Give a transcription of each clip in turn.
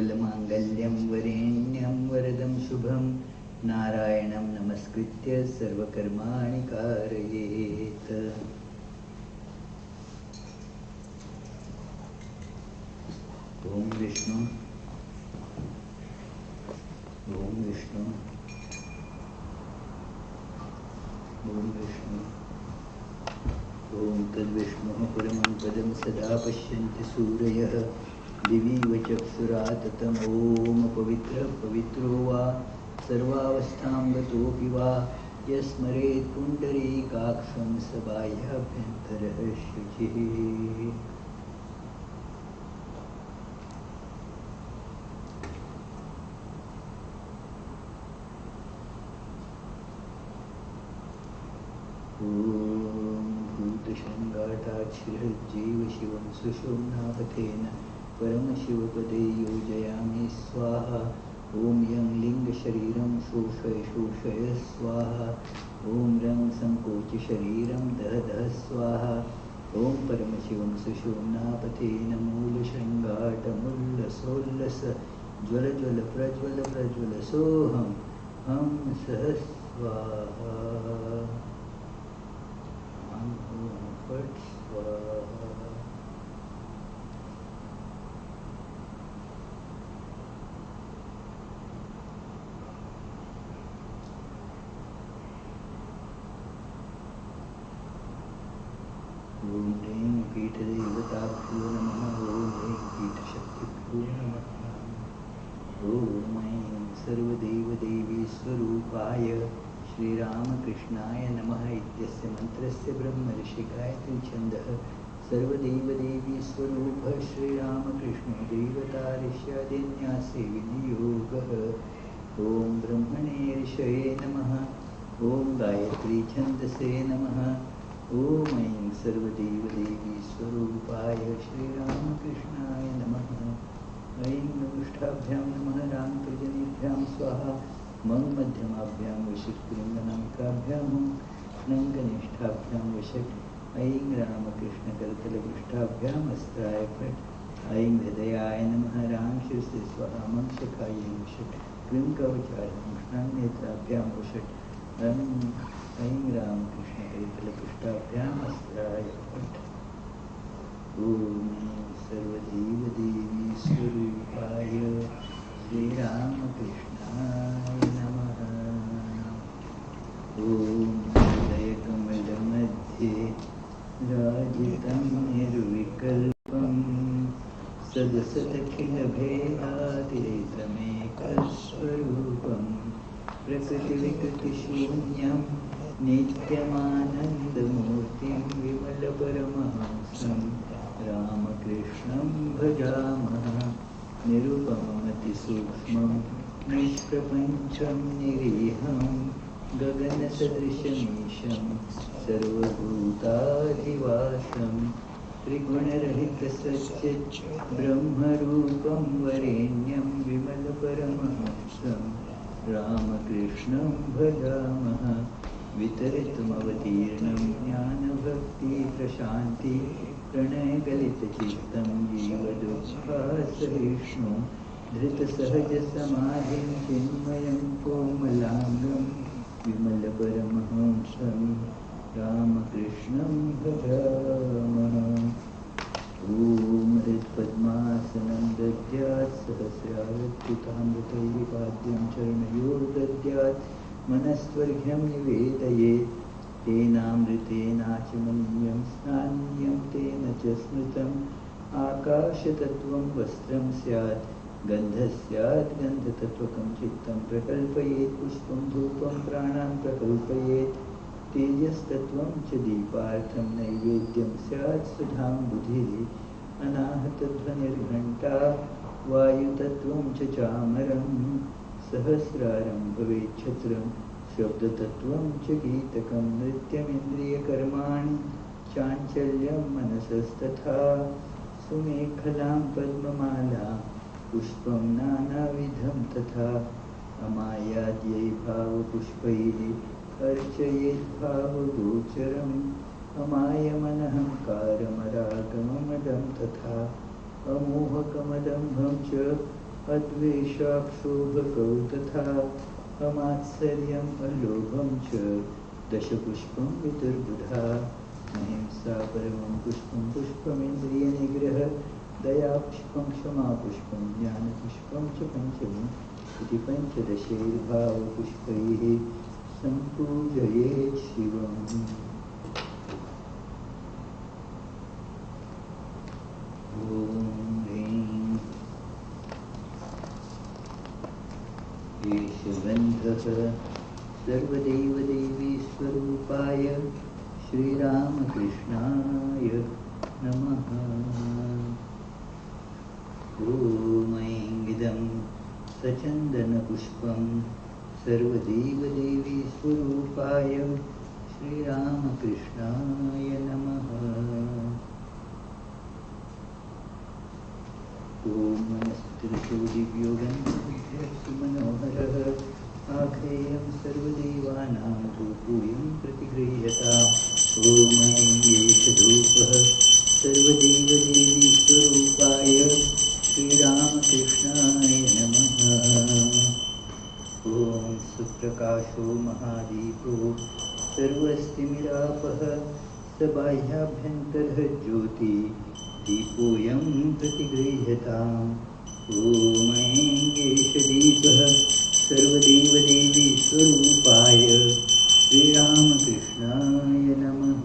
सर्वमङ्गलमाङ्गल्यं वरेण्यं वरदं शुभं नारायणं नमस्कृत्य सर्वकर्माणि कारयेत्। ओम विष्णु ओम विष्णु ओम विष्णु ओम तद्विष्णुः परमं पदं सदा पश्यन्ति सूरयः दिवि वचक्षुरा ततं ओम पवित्रः पवित्रो वा सर्वावस्थां गतोऽपि वा यस्मरेत् पुण्डरीकाक्षं स बाह्याभ्यन्तरः शुचिः। ॐ भूतशृङ्गाटाच्छिरज्जीव शिवं सुषुम्नापथेन परमशिवपदे योजयामि स्वाहा। ॐ यं लिङ्गशरीरं शोषय शोषय स्वाहा। ॐ रं सङ्कोचशरीरं दह दह स्वाहा। ॐ परमशिवं सुषुम्नापथेन मूलशृङ्गाटमुल्लसोल्लस ज्वल ज्वल प्रज्वल प्रज्वल सोऽहं हं सह स्वाहा। फट स्वाहा। ओम ह्रीं पीठदेवताभ्यो नमः। ओम ह्रीं पीठशक्तिभ्यो नमः। ओम ऐं सर्वदेवदेवीस्वरूपाय श्रीरामकृष्णाय नमः इत्यस्य मन्त्रस्य ब्रह्मर्षिगायत्री छन्दः। सर्वदेवदेवीस्वरूपः श्रीरामकृष्णो देवतारिष्यादिन्यासे विनियोगः। ॐ ब्रह्मणे ऋषये नमः। ॐ गायत्री छन्दसे नमः। ॐ ऐं सर्वदेवदेवीस्वरूपाय श्रीरामकृष्णाय नमः। ऐं नमुष्ठाभ्यां नमः। रां तर्जनीभ्यां स्वाहा। मं मध्यमाभ्यां वषट् कृङ्गनामिकाभ्यां नङ्गनिष्ठाभ्यां वषट्। ऐं रामकृष्णकरतलपृष्ठाभ्याम् अस्त्राय फट्। ऐं हृदयाय नमः। रां शिरसे स्वाहा। मं शकायै वषट् कृङ्कवचारं नेत्राभ्यां वषट्। ऐं रामकृष्णकरतलपृष्ठाभ्याम् अस्त्राय फट्। ॐ सर्वदेवदेवीस्वरूपाय श्रीरामकृष्णाय नमः। ॐ हृदयकमलमध्ये राजितं निर्विकल्पं सदसदखिलभेदातीतमेकस्वरूपं प्रकृतिविकृतिशून्यं नित्यमानन्दमूर्तिं विमलपरमहंसं रामकृष्णं भजामः। निरुपममतिसूक्ष्मं निष्प्रपञ्चं निरीहं गगनसदृशमीशं सर्वभूताधिवासं त्रिगुणरहितसच्चित् ब्रह्मरूपं वरेण्यं विमलपरमहंसं रामकृष्णं भजामः। वितरितुमवतीर्णं ज्ञानभक्तिप्रशान्ति प्रणयगलितचित्तं जीवदुःखासहिष्णु धृतसहजसमाधिं चिन्मयं कोमलाङ्गं विमलपरमहंसं रामकृष्णं भजामः। ॐ हृत्पद्मासनं दद्यात् सहस्रारत्युतामृतैः पाद्यं चरणयोर्दद्यात् मनस्त्वर्घ्यं निवेदयेत्। तेनामृतेनाचमनीयं स्नानीयं तेन च स्मृतम् आकाशतत्त्वं वस्त्रं स्यात् गन्धस्यात् गन्धतत्त्वकं चित्तं प्रकल्पयेत्। पुष्पं धूपं प्राणान् प्रकल्पयेत्। तेजस्तत्त्वं च दीपार्थं नैवेद्यं स्यात् सुधाम्बुधिः। अनाहतध्वनिर्घण्टा वायुतत्त्वं च चामरं सहस्रारं भवेत् छत्रं शब्दतत्त्वं च गीतकं। नृत्यमिन्द्रियकर्माणि चाञ्चल्यं मनसस्तथा सुमेखलां पद्ममाला पुष्पं नानाविधं तथा। अमायाद्यै भावपुष्पैः अर्चयेत् भावगोचरम् अमायमनहङ्कारमरागममदं तथा। अमोहकमदम्भं च अद्वेषाक्षोभकौ तथा अमात्सर्यम् अलोभं च दशपुष्पं विदुर्बुधा अहिंसा परमं पुष्पं पुष्पमिन्द्रियनिग्रह दया पुष्पं क्षमा पुष्पं ज्ञानपुष्पं च पञ्चमम् इति पञ्चदशैर्भावपुष्पैः सम्पूजयेत् शिवम्। ॐ ह्रीं ईशबन्धः सर्वदेवदेवीस्वरूपाय श्रीरामकृष्णाय नमः। ॐ ऐं इदं सचन्दनपुष्पं सर्वदेवदेवीस्वरूपाय श्रीरामकृष्णाय नमः। ॐ मनस्तिरसो दिव्यो गन्धर्वमनोहरः आघ्रेयं सर्वदेवानां धूपोऽयं प्रतिगृह्यताम्। ॐ ऐं एष धूपः सर्वदेवदेवीस्वरूपाय श्रीरामकृष्णाय नमः। ॐ सुप्रकाशो महादीपो सर्वस्तिमिरापः सबाह्याभ्यन्तरः ज्योति दीपोऽयं प्रतिगृह्यताम्। ॐ ऐं एष दीपः सर्वदेवदेवीस्वरूपाय श्रीरामकृष्णाय नमः।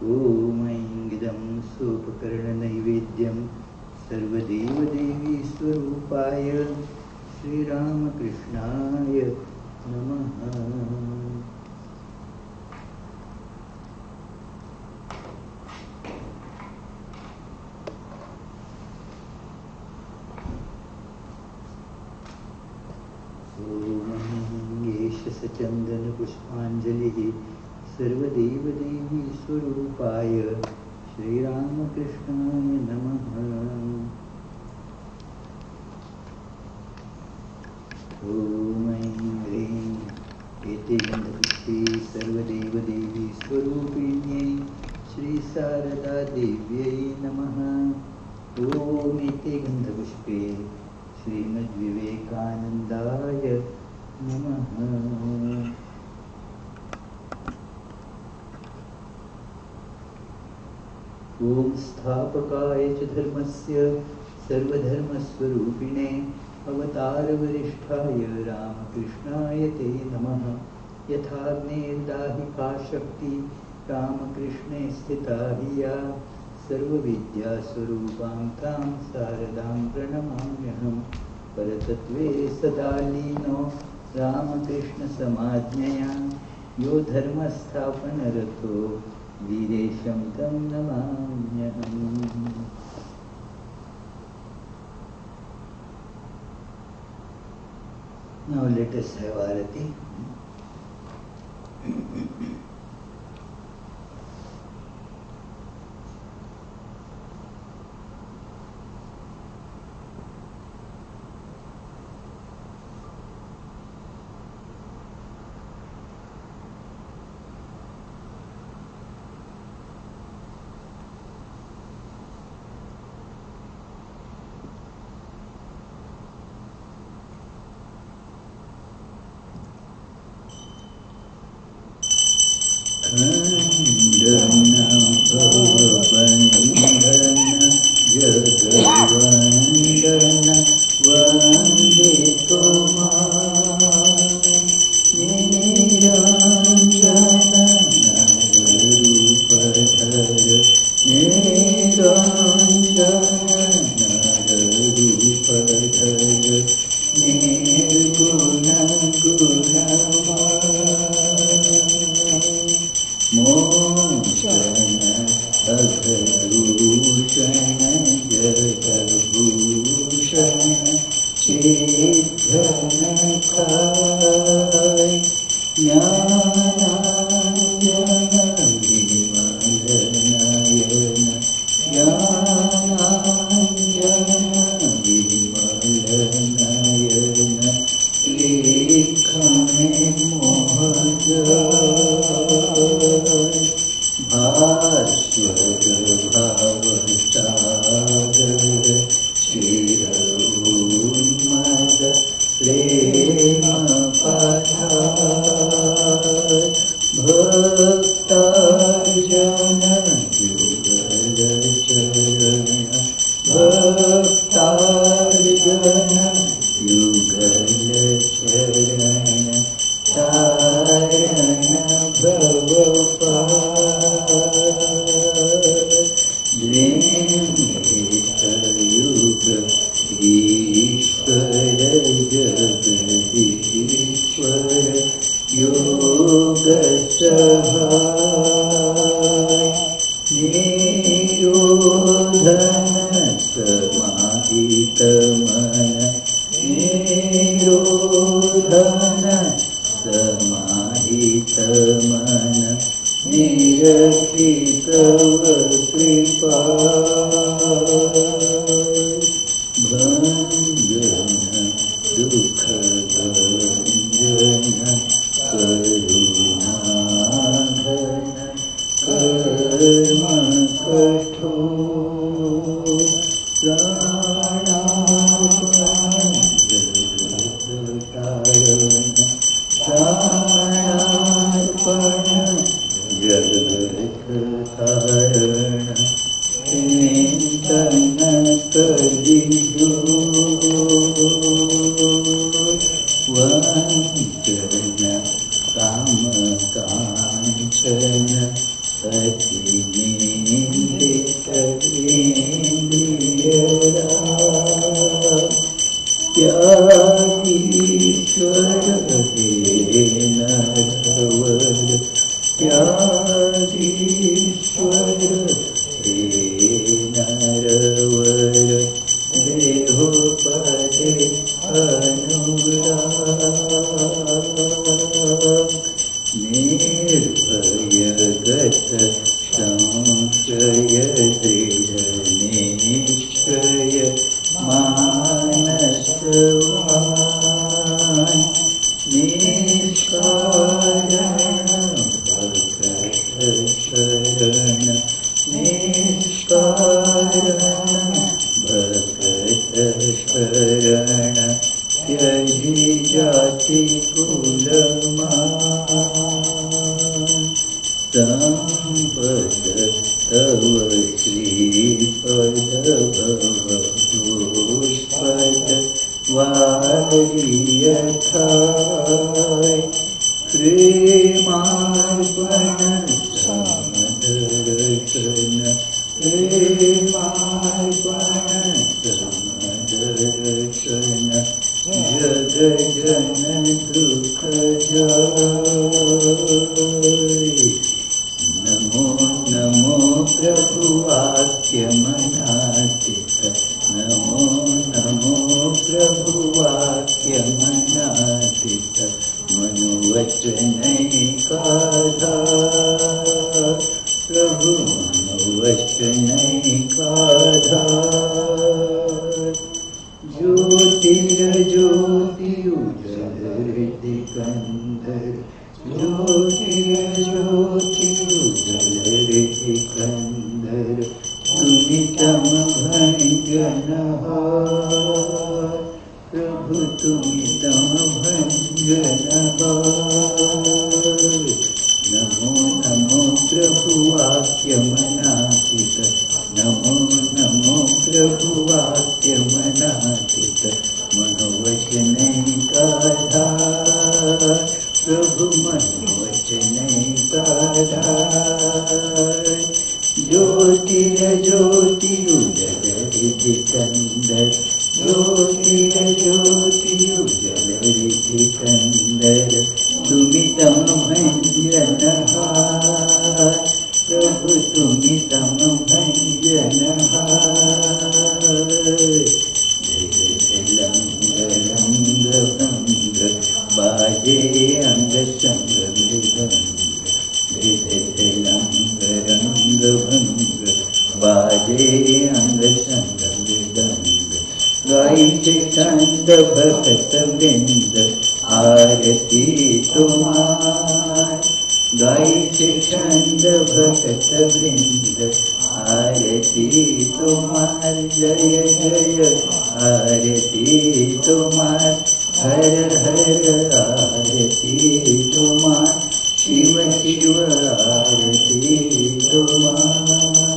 ॐ ऐं इदं सोपकरणनैवेद्यं सर्वदेवदेवीस्वरूपाय श्रीरामकृष्णाय नमः। ॐ एष सचन्दनपुष्पाञ्जलिः सर्वदेवदेवीस्वरूपाय श्रीरामकृष्णाय नमः। ॐ ऐं ह्रीं एते गन्धपुष्पे सर्वदेवदेवीस्वरूपिण्यै श्रीशारदादेव्यै नमः। ॐ एते गन्धपुष्पे श्रीमद्विवेकानन्दाय नमः। ॐ स्थापकाय च धर्मस्य सर्वधर्मस्वरूपिणे अवतारवरिष्ठाय रामकृष्णाय ते नमः। यथाग्नेर्दाहिका शक्ति रामकृष्णे स्थिता हि या सर्वविद्यास्वरूपां तां शारदां प्रणमाम्यहम्। परतत्त्वे सदा लीनो रामकृष्णसमाज्ञया यो धर्मस्थापनरतो वीरेशं तं नमाम्यहम्। Now let us have Arati. जगवन्दन वन्दे तोमाय निरञ्जनरूपधर निरञ्जनरूपधर निर्गुणगुणमय मोचन अघभूषण जगभूषण चिद्धनकाय ज्ञानाञ्जन विमलनयन ज्ञानाञ्जन विमलनयन लेखने मोहजय भास्वर भाव भक्तार्गण युगल चरण तारण युग ईश्वर जगदीश्वर योग सहाय निरोधन समाहित मन निरोधन समाहित मन निरखित कृपा भंजन दुख भंजन करुणाघन कर्म कठोर प्राणार्पण जगत्तारण प्राणार्पण जगत्तारण चिंतन करियो वंचन काम कांचन अतिनिंदित इंद्रियराग त्यागीश्वर हे नरवर त्यागीश्वर हे नरवर देहोपदे अनुराग निर्भय गत संशय दृढ़ निश्चय मानसवान निष्कारण भक्त शरण निष्कारण भक्त शरण त्यजी जाति कुलमान संपद तव श्रीपद भवभूष्पद वार्यथाय प्रेमार्पण समदर्शन प्रेमार्पण समदर्शन जग जन दुख जाय नमो नमो प्रभु वाक्य मनाचित नमो नमो प्रभु वाक्य मनाचित मनोवचनैकाधार प्रभु मनोवचनैकाधार ज्योतिर्ज्योति उजलरिति कंदर ज्योतिर्ज्योति उजलरिति कंदर तुमितम भंजनहार प्रभु तुमितम भंजनहार नमो नमो प्रभु वाक्य मनाचित नमो नमो प्रभु वाक्य मनाचित मनोवचनैकाधार प्रभु मनोवचनैकाधार ज्योतिर्ज्योति उजलरिति कंदर ज्योतिर्ज्योति उजलरिति कंदर तुमितम भंजनहार प्रभु तुमितम भंजनहार लंग लंग भंग बाजे अंग संग मृदंग लंग रंग भंग बाजे अंग संग मृदंग गाइते छंद भक्त वृंद आरती तुम्हार गाइते छंद भक्त वृंद आरती तुम्हार जय जय आरती तुम्हार हर हर आरती तुम्हार शिव शिव आरती तुम्हार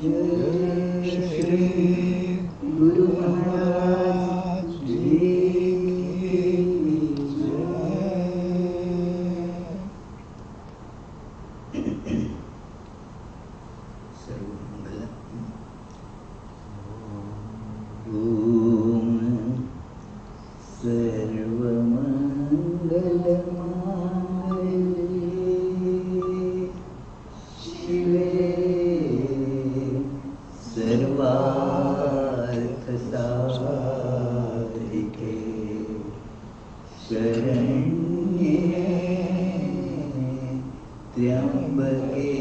जय श्री गुरु महाराज जी की जय। सर्वमंगल। ओम सर्वमंगलमांगल्ये शिवे सर्वार्थसाधिके शरण्ये त्र्यंबके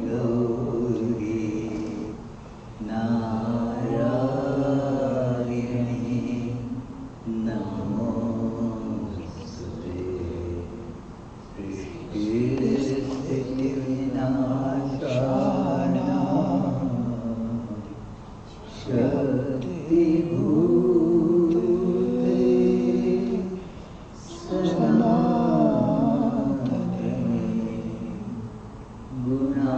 गौरी नारायणी नमोस्तुते। सृष्टिस्थितिविनाशानां शक्तिभूते सनातने गुणाश्रये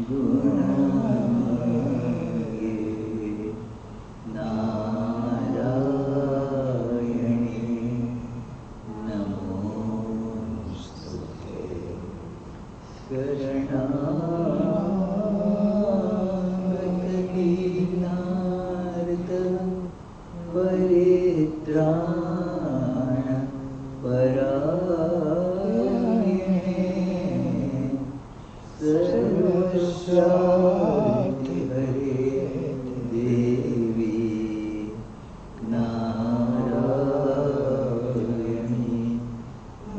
गुणमये नारायणी नमोस्तुते। शरणागतदीनार्त परित्राण परायणे सर्वशान्तिहरे देवी नारायणी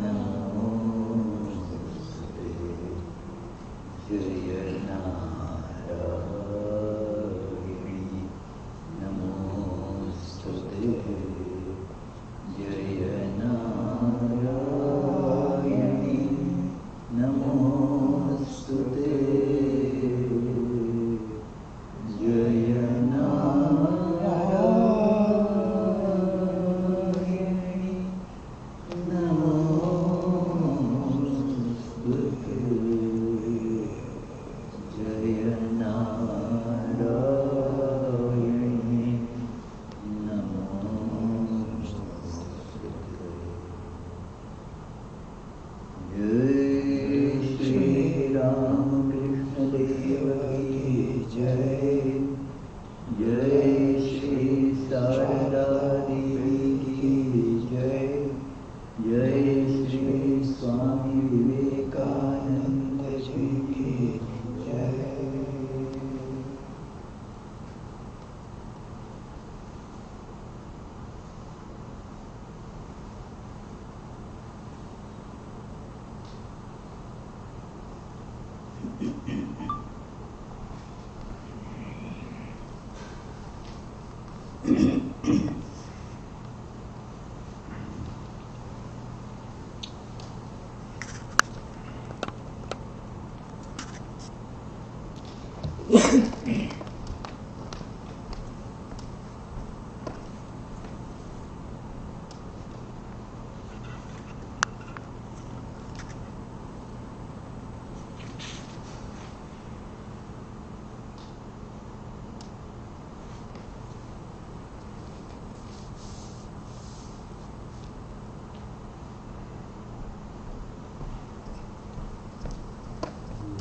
नमोस्तुते। जय नारायणी नमोस्तुते। जय नारायणी नमोस्तुते। जय नारायणी नमोस्तुते। जय नारायणी नमोस्तुते। जय श्री रामकृष्ण देव की जय। जय श्री शारदा देवी की जय। जय श्री स्वामी विवेकानंद जी की जय।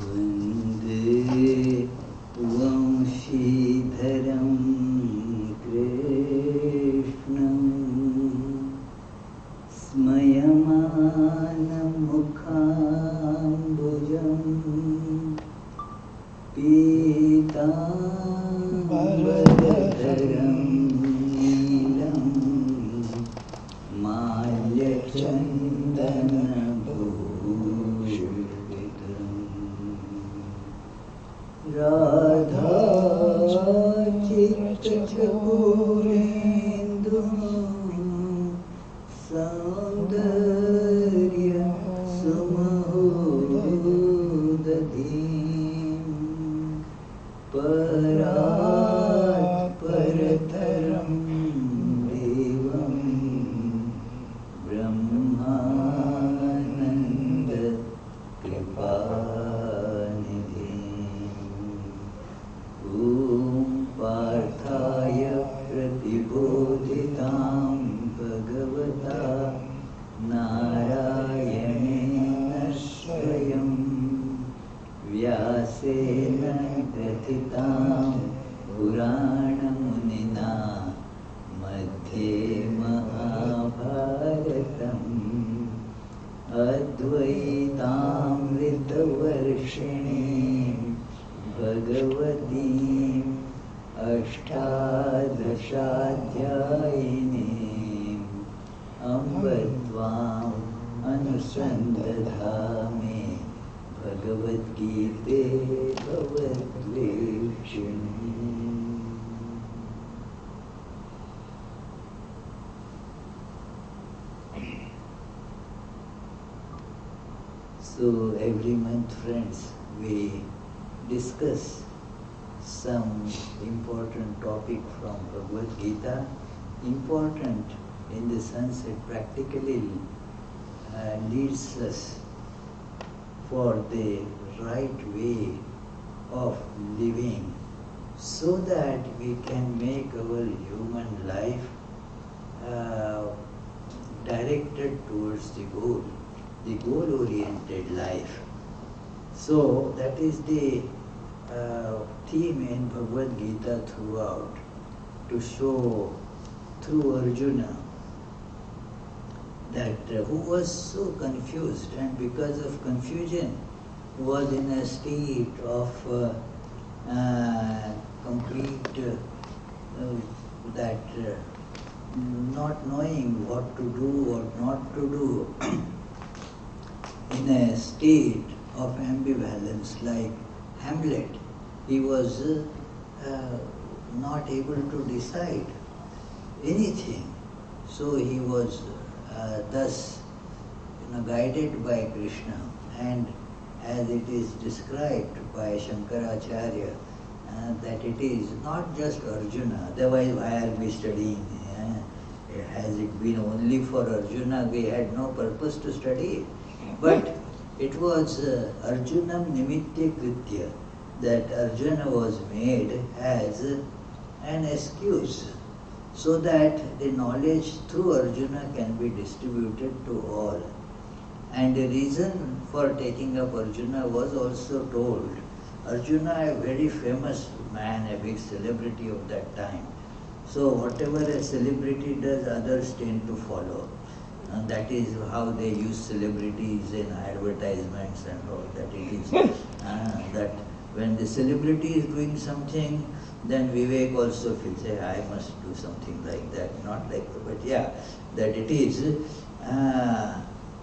वंदे वंश Om Parthaya Pratibodhitam Bhagavata Narayana Swayam Vyasena Grathitam Purana Munina Madhye Mahabharatam Advaitaamritavarshini Bhagavati Ashtadashadhyayini Ambadvam Anusandadhami Bhagavad Gita Bhagavad-veshini. So every month, friends, we discuss some important topic from Bhagavad Gita. Important in the sense it practically leads us for the right way of living, so that we can make our human life directed towards the goal-oriented life. So that is the theme in Bhagavad Gita throughout, to show through Arjuna that who was so confused, and because of confusion was in a state of complete not knowing what to do, what not to do, in a state of ambivalence, like Hamlet. He was not able to decide anything. So he was thus guided by Krishna, and as it is described by Shankaracharya, that it is not just Arjuna, otherwise why are we studying? Has it been only for Arjuna, we had no purpose to study. But it was Arjunam Nimitte Kritya, that Arjuna was made as an excuse, so that the knowledge through Arjuna can be distributed to all. And the reason for taking up Arjuna was also told. Arjuna, a very famous man, a big celebrity of that time. So whatever a celebrity does, others tend to follow. And that is how they use celebrities in advertisements and all that. It is that when the celebrity is doing something, then Vivek also feels, hey, I must do something like that. Not like that, but yeah, that it is.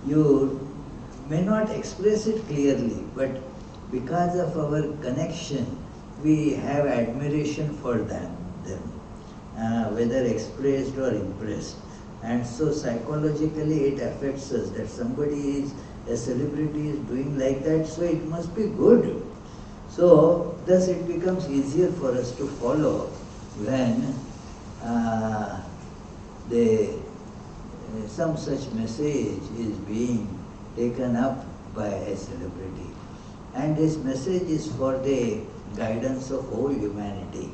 You may not express it clearly, but because of our connection, we have admiration for them, whether expressed or impressed. And so psychologically it affects us that somebody is, a celebrity is doing like that, so it must be good. So thus it becomes easier for us to follow when some such message is being taken up by a celebrity. And this message is for the guidance of whole humanity.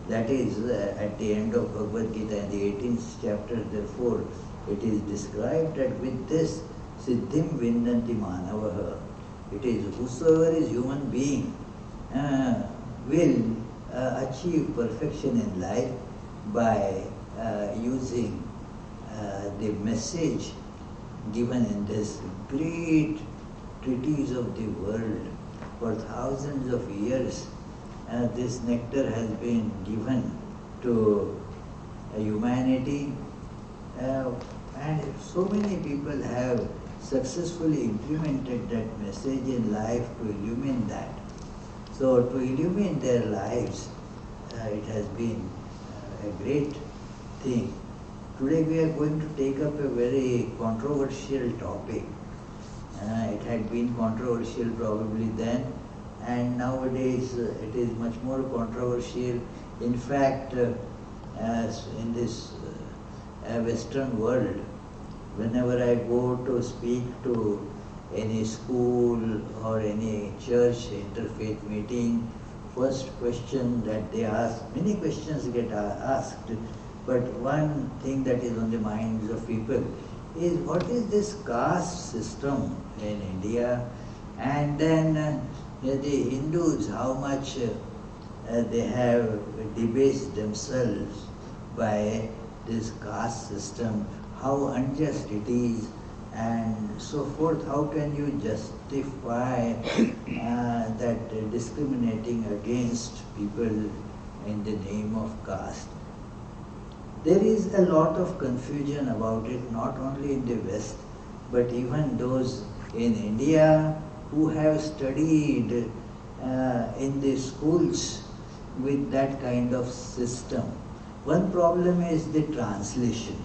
That is at the end of Bhagavad Gita in the 18th chapter, therefore, it is described that with this Siddhim Vindanti Manavaha, it is whosoever is human being will achieve perfection in life by using the message given in this great treatise of the world. For thousands of years, this nectar has been given to humanity, and so many people have successfully implemented that message in life to illumine that. So to illumine their lives, it has been a great thing. Today we are going to take up a very controversial topic. It had been controversial probably then, and nowadays it is much more controversial. In fact, as in this Western world, whenever I go to speak to any school or any church interfaith meeting, first question that they ask, many questions get asked, but one thing that is on the minds of people is what is this caste system in India? And then the Hindus, how much they have debased themselves by this caste system, how unjust it is, and so forth. How can you justify that discriminating against people in the name of caste? There is a lot of confusion about it, not only in the West, but even those in India who have studied in the schools with that kind of system. One problem is the translation.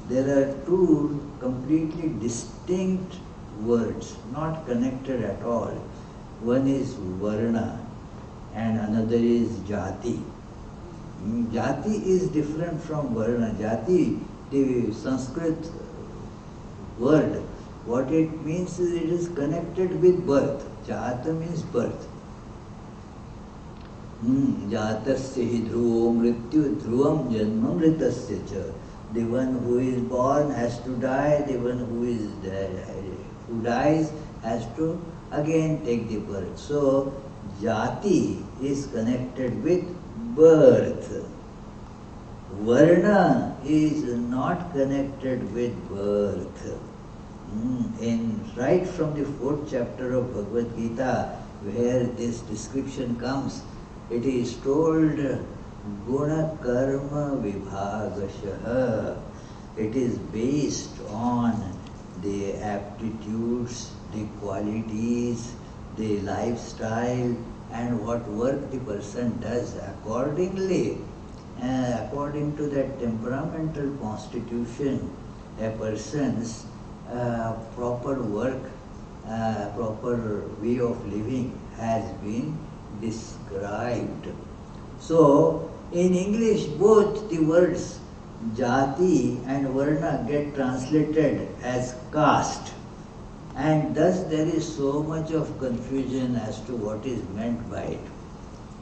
There are two completely distinct words, not connected at all. One is Varna and another is Jati. Jati is different from Varna. Jati, the Sanskrit word, what it means is it is connected with birth. Jata means birth. Jatasya hi dhruvo mrityu dhruvam janma mritasya cha. The one who is born has to die, the one who dies has to again take the birth. So, Jati is connected with birth. Varna is not connected with birth. Right from the 4th chapter of Bhagavad Gita, where this description comes, it is told Guna Karma Vibhagashaha. It is based on the aptitudes, the qualities, the lifestyle, and what work the person does accordingly. According to that temperamental constitution, a person's proper work, proper way of living has been described. So, in English, both the words Jati and Varna get translated as caste. And thus there is so much of confusion as to what is meant by it.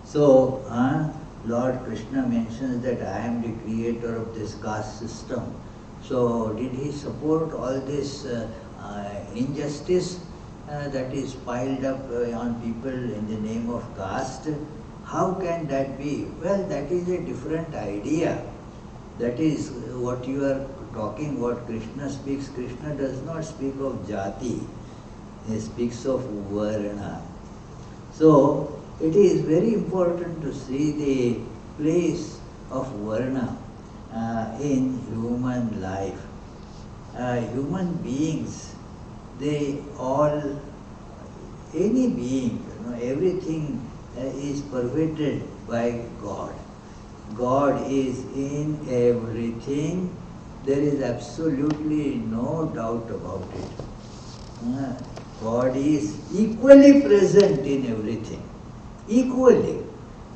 So, Lord Krishna mentions that I am the creator of this caste system. So, did he support all this injustice that is piled up on people in the name of caste? How can that be? Well, that is a different idea. That is what you are talking, what Krishna speaks. Krishna does not speak of jati, he speaks of varna. So, it is very important to see the place of varna in human life. Human beings, they all, any being, everything is pervaded by God. God is in everything. There is absolutely no doubt about it. God is equally present in everything. Equally.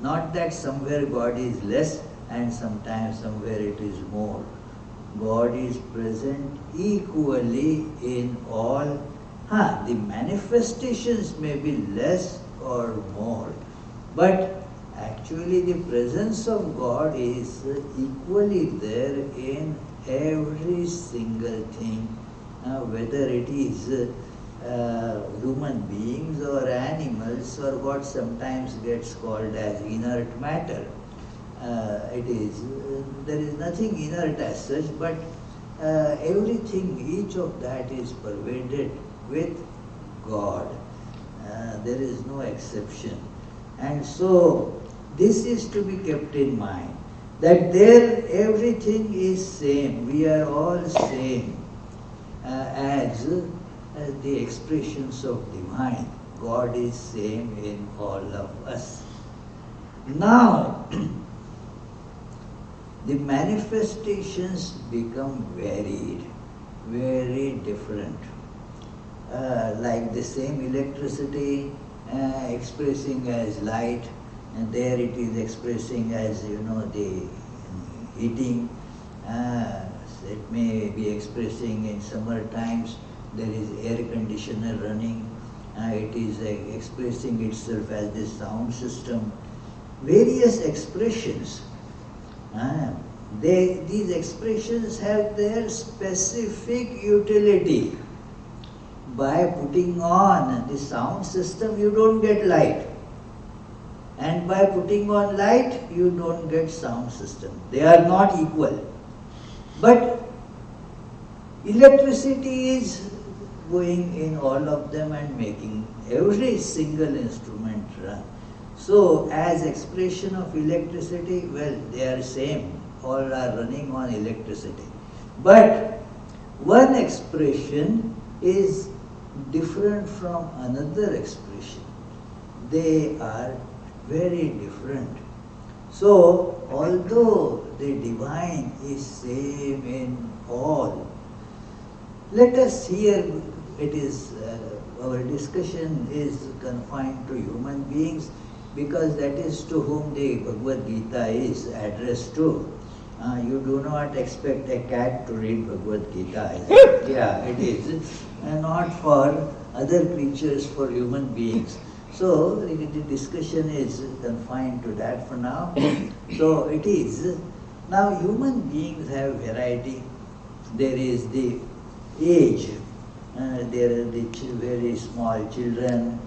Not that somewhere God is less and sometimes somewhere it is more. God is present equally in all. The manifestations may be less or more, but actually the presence of God is equally there in every single thing, whether it is human beings or animals or what sometimes gets called as inert matter. There is nothing inert as such, but everything, each of that is pervaded with God. There is no exception. And so, this is to be kept in mind, that there everything is same. We are all same as the expressions of divine. God is same in all of us. Now, the manifestations become varied, very different. Like the same electricity expressing as light, and there it is expressing as, the heating. It may be expressing in summer times there is air conditioner running, it is expressing itself as this sound system. Various expressions. These expressions have their specific utility. By putting on the sound system, you don't get light. And by putting on light, you don't get sound system. They are not equal. But electricity is going in all of them and making every single instrument run. So, as expression of electricity, well, they are same. All are running on electricity. But one expression is different from another expression. They are very different. So, although the divine is same in all, let us here, it is, our discussion is confined to human beings because that is to whom the Bhagavad Gita is addressed to. You do not expect a cat to read Bhagavad Gita, is it? Yeah, it is. And not for other creatures, for human beings. So, the discussion is confined to that for now. So, it is. Now, human beings have variety. There is the age. There are the very small children,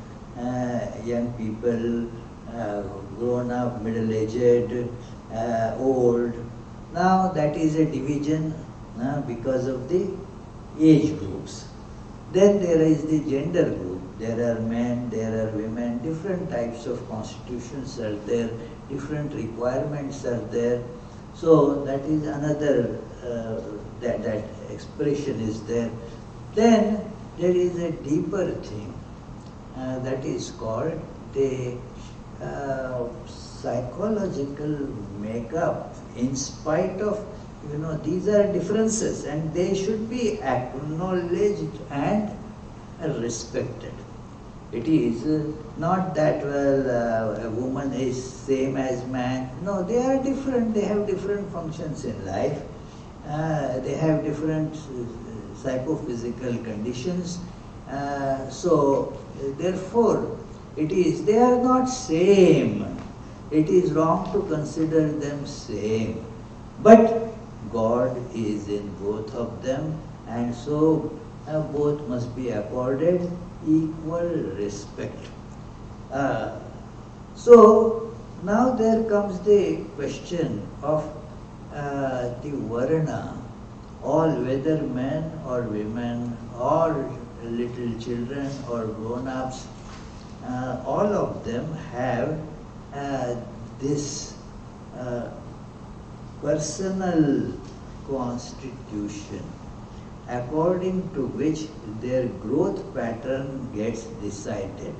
young people, grown up, middle-aged, old. Now, that is a division because of the age groups. Then there is the gender group. There are men, there are women, different types of constitutions are there, different requirements are there. So that is another, that expression is there. Then there is a deeper thing that is called the psychological makeup. In spite of, these are differences and they should be acknowledged and respected. It is not that, well, a woman is same as man. No, they are different. They have different functions in life. They have different psychophysical conditions. So, therefore, they are not same. It is wrong to consider them same. But God is in both of them, and so both must be accorded equal respect. So now there comes the question of the Varna, all whether men or women or little children or grown-ups, all of them have this personal constitution according to which their growth pattern gets decided.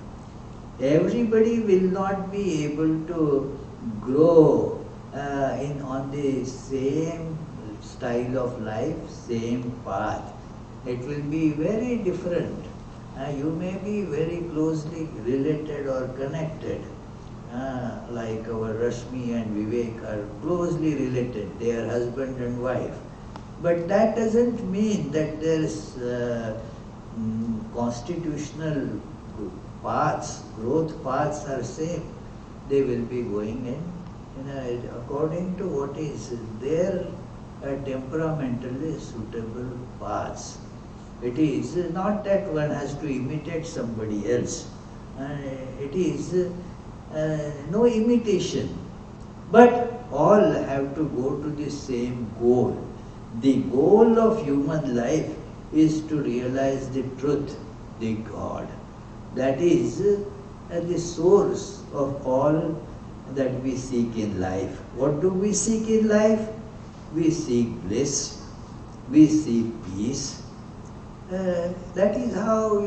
Everybody will not be able to grow on the same style of life, same path. It will be very different. You may be very closely related or connected. Like our Rashmi and Vivek are closely related. They are husband and wife. But that doesn't mean that there's constitutional paths, growth paths are same. They will be going in according to what is their temperamentally suitable paths. It is not that one has to imitate somebody else. It is no imitation. But all have to go to the same goal. The goal of human life is to realize the truth, the God. That is the source of all that we seek in life. What do we seek in life? We seek bliss, we seek peace. That is how,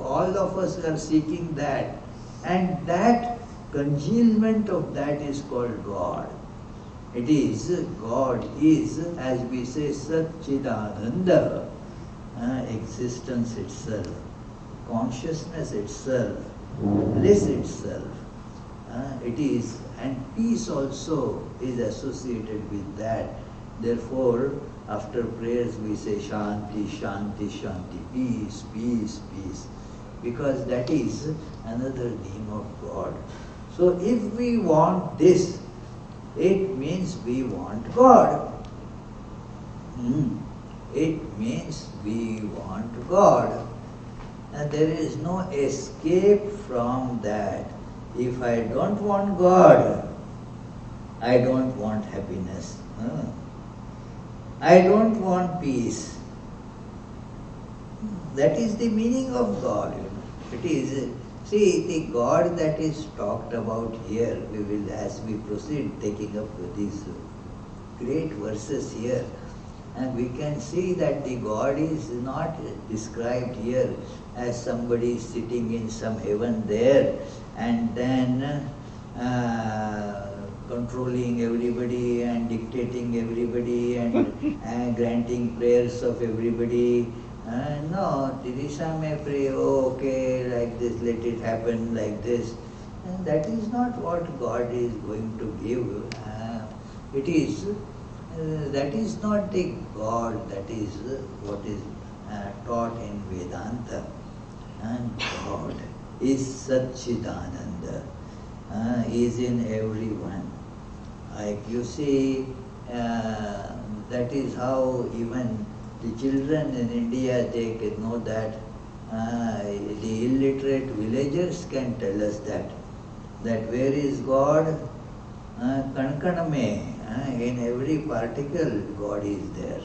all of us are seeking that. And that congealment of that is called God. It is, God is, as we say, Satchidananda, existence itself, consciousness itself, bliss itself. It is, and peace also is associated with that. Therefore, After prayers we say Shanti, Shanti, Shanti, peace, peace, peace, because that is another name of God. So if we want this, it means we want God. It means we want God. And there is no escape from that. If I don't want God, I don't want happiness. I don't want peace. That is the meaning of God. It is, see, the God that is talked about here, we will, as we proceed, taking up these great verses here, and we can see that the God is not described here as somebody sitting in some heaven there and then controlling everybody and dictating everybody and granting prayers of everybody. No, Teresa may pray, oh, okay, like this, let it happen like this. And that is not what God is going to give. That is not the God, that is what is taught in Vedanta. And God is Satchidananda, is in everyone. Like you see, that is how even the children in India, they can know that. The illiterate villagers can tell us that where is God? Kankana mein, in every particle God is there.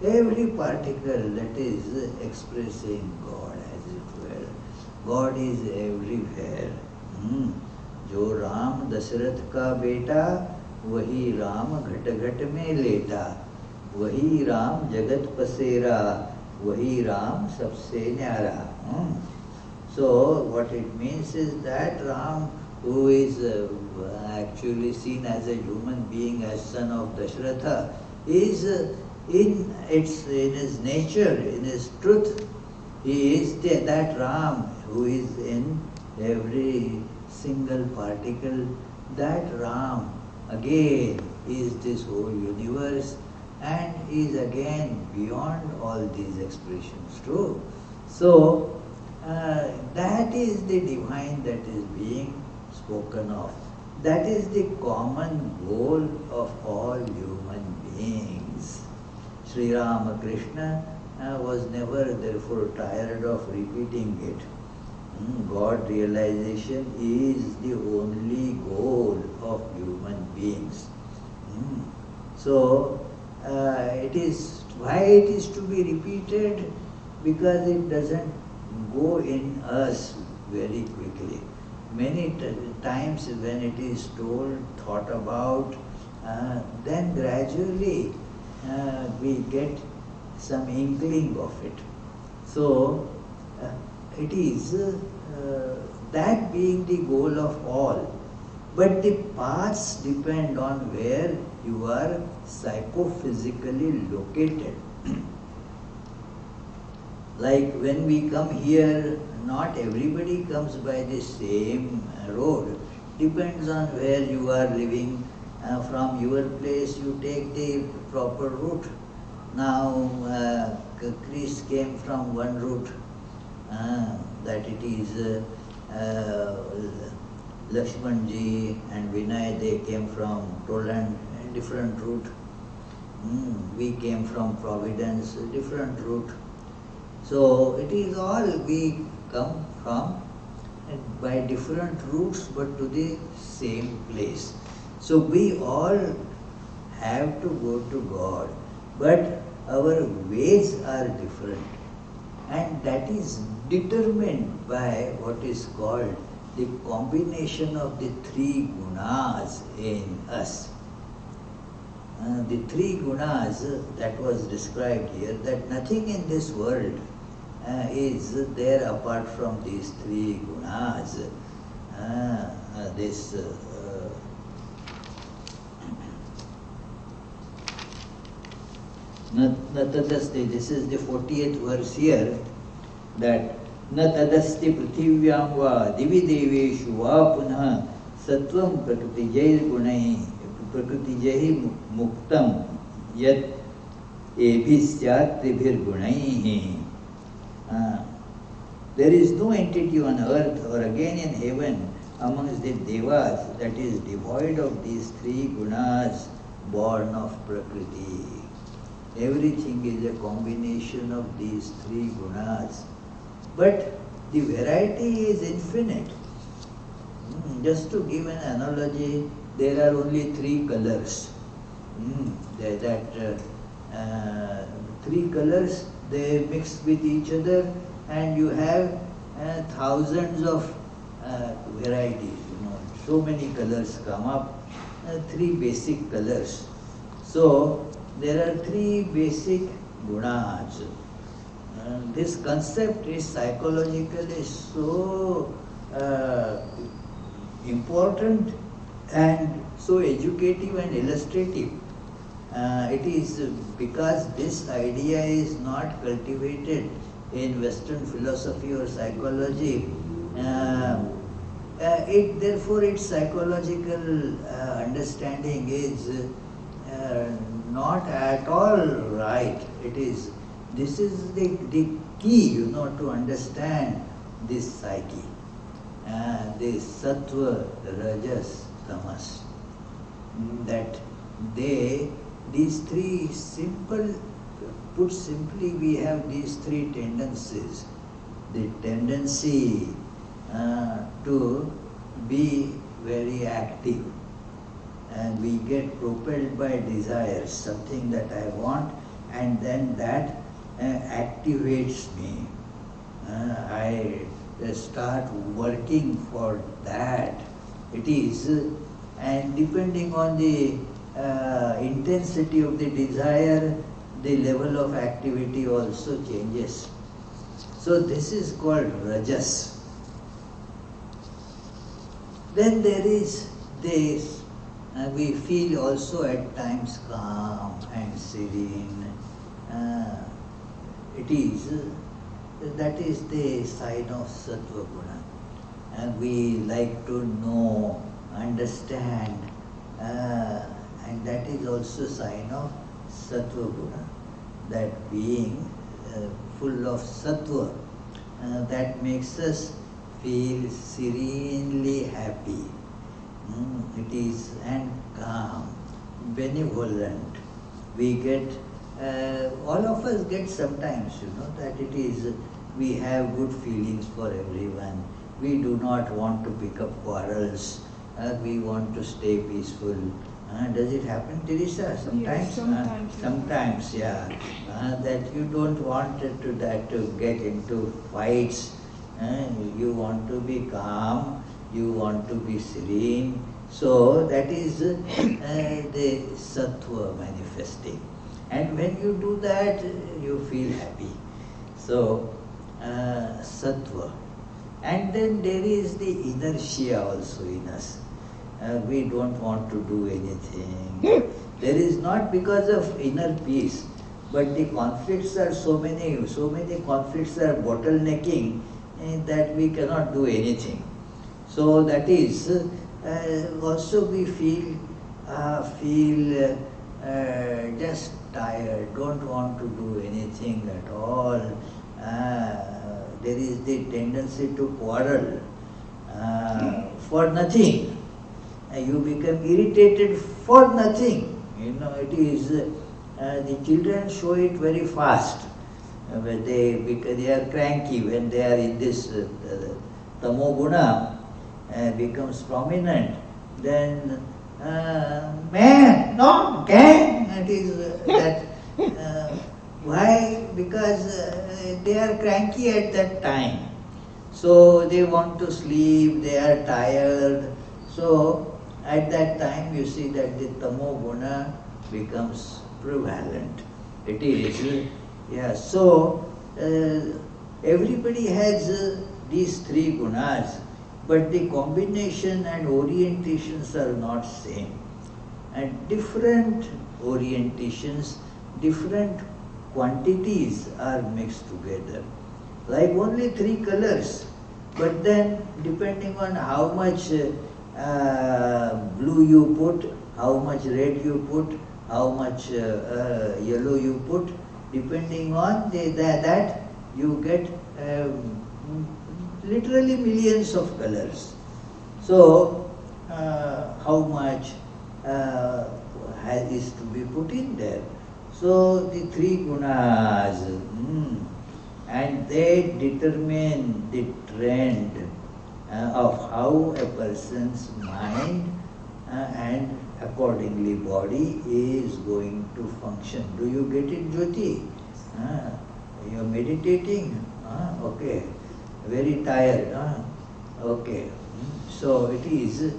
Every particle that is expressing God, as it were. God is everywhere. जो राम दशरथ का बेटा वही राम घट घट में लेटा, वही राम जगत पसेरा, वही राम सबसे न्यारा. So what it means is that Ram, who is actually seen as a human being, as son of Dashratha, is in his nature, in his truth, he is that Ram who is in every single particle. That Ram again is this whole universe and is again beyond all these expressions. True. So that is the divine that is being spoken of. That is the common goal of all human beings. Sri Ramakrishna was never therefore tired of repeating it. God realization is the only goal of human beings. So it is why it is to be repeated, because it doesn't go in us very quickly. Many times when it is told, thought about, then gradually we get some inkling of it. So it is that being the goal of all. But the paths depend on where you are psychophysically located. Like when we come here, not everybody comes by the same road. Depends on where you are living. From your place you take the proper route. Now Chris came from one route, that it is Lakshmanji and Vinay, they came from Toland, a different route. We came from Providence, a different route. So it is all, we come from by different routes but to the same place. So we all have to go to God, but our ways are different, and that is determined by what is called the combination of the three gunas in us. The three gunas that was described here, that nothing in this world is there apart from these three gunas. This is the 40th verse here, that न तदस्ति पृथिव्यां वा दिवि देवेषु वा पुनः सत्वं प्रकृतिजैर्गुणैः प्रकृतिजहि मुक्तम यत् एभिस्यात् त्रिभिर्गुणैः. There is no entity on earth or again in heaven amongst the devas that is devoid of these three gunas born of Prakriti. Everything is a combination of these three gunas. But the variety is infinite. Just to give an analogy, there are only three colors. Three colors, they mix with each other and you have thousands of varieties. So many colors come up, three basic colors. So there are three basic gunas. This concept is psychologically so important and so educative and illustrative. It is because this idea is not cultivated in Western philosophy or psychology. Therefore, its psychological understanding is not at all right. This is the key, to understand this psyche, this sattva, rajas, tamas. That these three put simply, we have these three tendencies. The tendency to be very active, and we get propelled by desires, something that I want, and then that activates me. I start working for that. It is, and depending on the intensity of the desire, the level of activity also changes. So this is called rajas. Then there is this, we feel also at times calm and serene. That is the sign of sattva guna. And we like to know, understand, and that is also sign of sattva guna. That being full of sattva, that makes us feel serenely happy. It is, and calm, benevolent. We get, all of us get sometimes, that it is, we have good feelings for everyone. We do not want to pick up quarrels. We want to stay peaceful. Does it happen, Teresa? Sometimes? Yes, sometimes, yeah. That you don't want to get into fights. You want to be calm. You want to be serene. So that is the sattva manifesting. And when you do that, you feel happy. So, sattva. And then there is the inertia also in us. We don't want to do anything. There is not because of inner peace, but the conflicts are so many conflicts are bottlenecking that we cannot do anything. So that is, also we feel just tired, don't want to do anything at all. There is the tendency to quarrel for nothing. You become irritated for nothing. It is, the children show it very fast. Because they are cranky when they are in this tamoguna becomes prominent. Then, man, no, can. It is that. Why? Because they are cranky at that time. So they want to sleep, they are tired. So at that time you see that the tamoguna becomes prevalent. It is, so everybody has these three gunas, but the combination and orientations are not same. And different orientations, different quantities are mixed together. Like only three colors, but then depending on how much blue you put, how much red you put, how much yellow you put, depending on that you get literally millions of colors. So how much is to be put in there? So the three gunas, and they determine the trend of how a person's mind and accordingly body is going to function. Do you get it, Jyoti? You are meditating? Okay. Very tired? Okay. So it is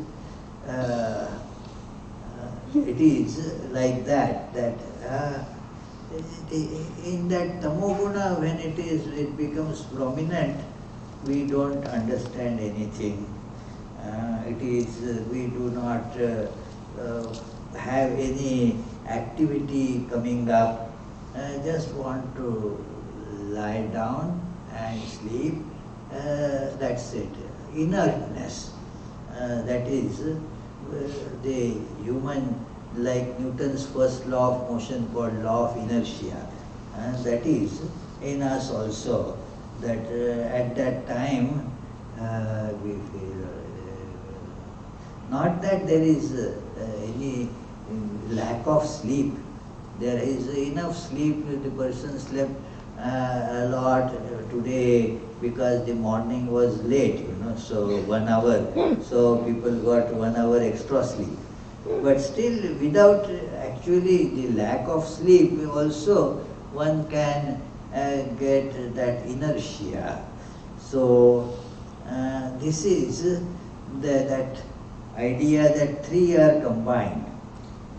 like that in that tamoguna, when it becomes prominent, we don't understand anything. We do not have any activity coming up. Just want to lie down and sleep. That's it. Inertness. That is the human, like Newton's first law of motion called law of inertia. And that is in us also. That at that time we feel not that there is any lack of sleep. There is enough sleep. The person slept a lot today because the morning was late, so 1 hour. So people got 1 hour extra sleep. But still, without actually the lack of sleep, also one can get that inertia. So this is that idea that three are combined.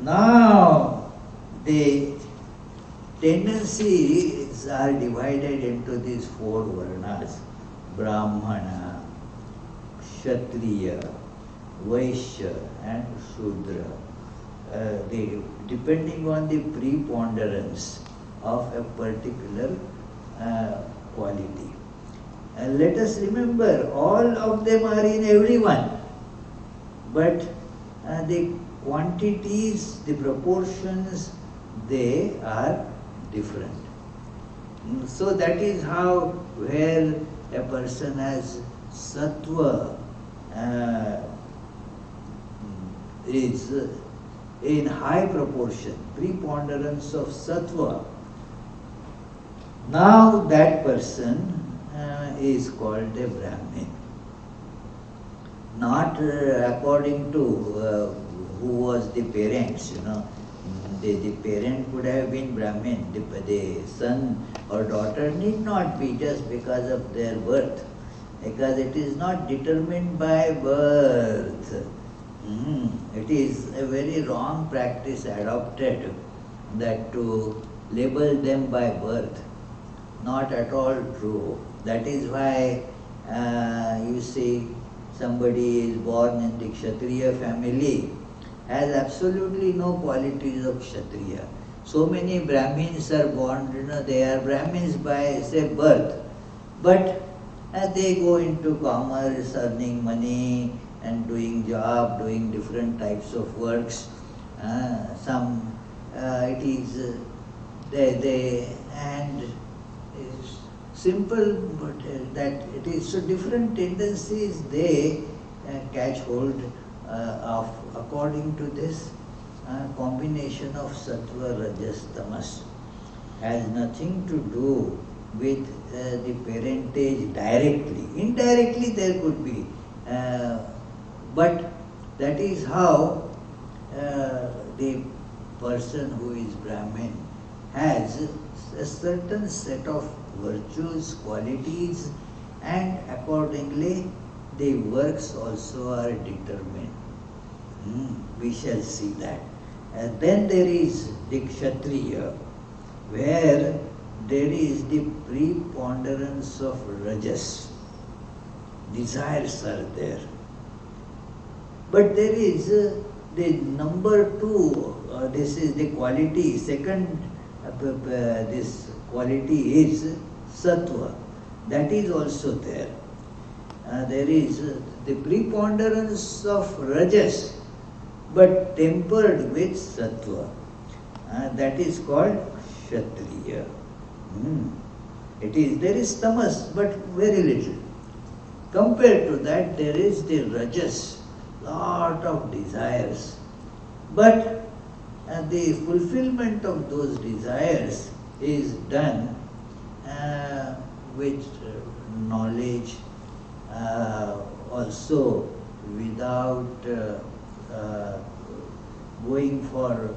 Now the tendencies are divided into these four varnas: Brahmana, Kshatriya, Vaishya and Shudra. Depending on the preponderance of a particular quality. And let us remember, all of them are in everyone, but the quantities, the proportions, they are different. So that is how, where a person has sattva is in high proportion, preponderance of sattva, now that person is called a Brahmin. Not according to who was the parents, The parent could have been Brahmin. The son or daughter need not be just because of their birth, because it is not determined by birth. It is a very wrong practice adopted, that to label them by birth. Not at all true. That is why you see somebody is born in the Kshatriya family, has absolutely no qualities of Kshatriya. So many Brahmins are born, they are Brahmins by, say, birth. But as they go into commerce, earning money and doing job, doing different types of works, it is, and it's simple, but that it is so different tendencies they catch hold of according to this combination of sattva, rajas, tamas. Has nothing to do with the parentage directly. Indirectly there could be, but that is how the person who is Brahmin has a certain set of virtues, qualities, and accordingly the works also are determined. We shall see that. And then there is the Kshatriya, where there is the preponderance of rajas. Desires are there. But there is the number two, this is the quality, second this quality is sattva. That is also there. There is the preponderance of rajas. but tempered with sattva. That is called Kshatriya. There is tamas, but very little. Compared to that, there is the rajas, lot of desires. But the fulfillment of those desires is done with knowledge, also without going for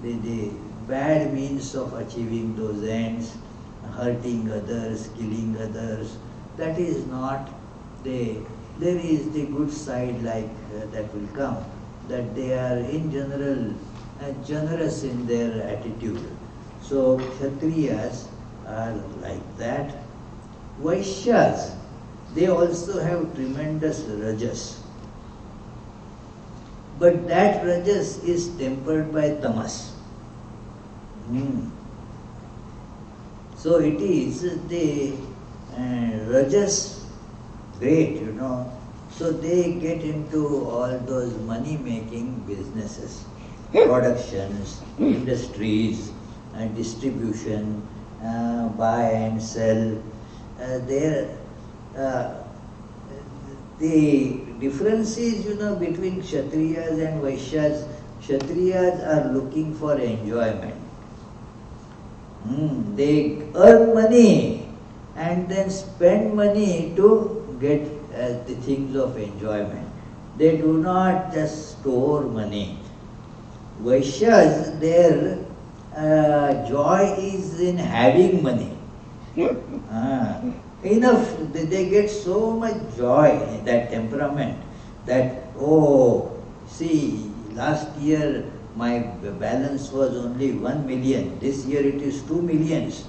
the bad means of achieving those ends, hurting others, killing others. That is not there is the good side that will come, that they are in general generous in their attitude. So Kshatriyas are like that. Vaishyas, they also have tremendous rajas. But that rajas is tempered by tamas. So it is the rajas great, So they get into all those money-making businesses, productions, industries, distribution, buy and sell. The difference is, between Kshatriyas and Vaishyas. Kshatriyas are looking for enjoyment. They earn money and then spend money to get the things of enjoyment. They do not just store money. Vaishyas, their joy is in having money. Enough, they get so much joy in that temperament that, see, last year my balance was only 1 million, this year it is 2 millions.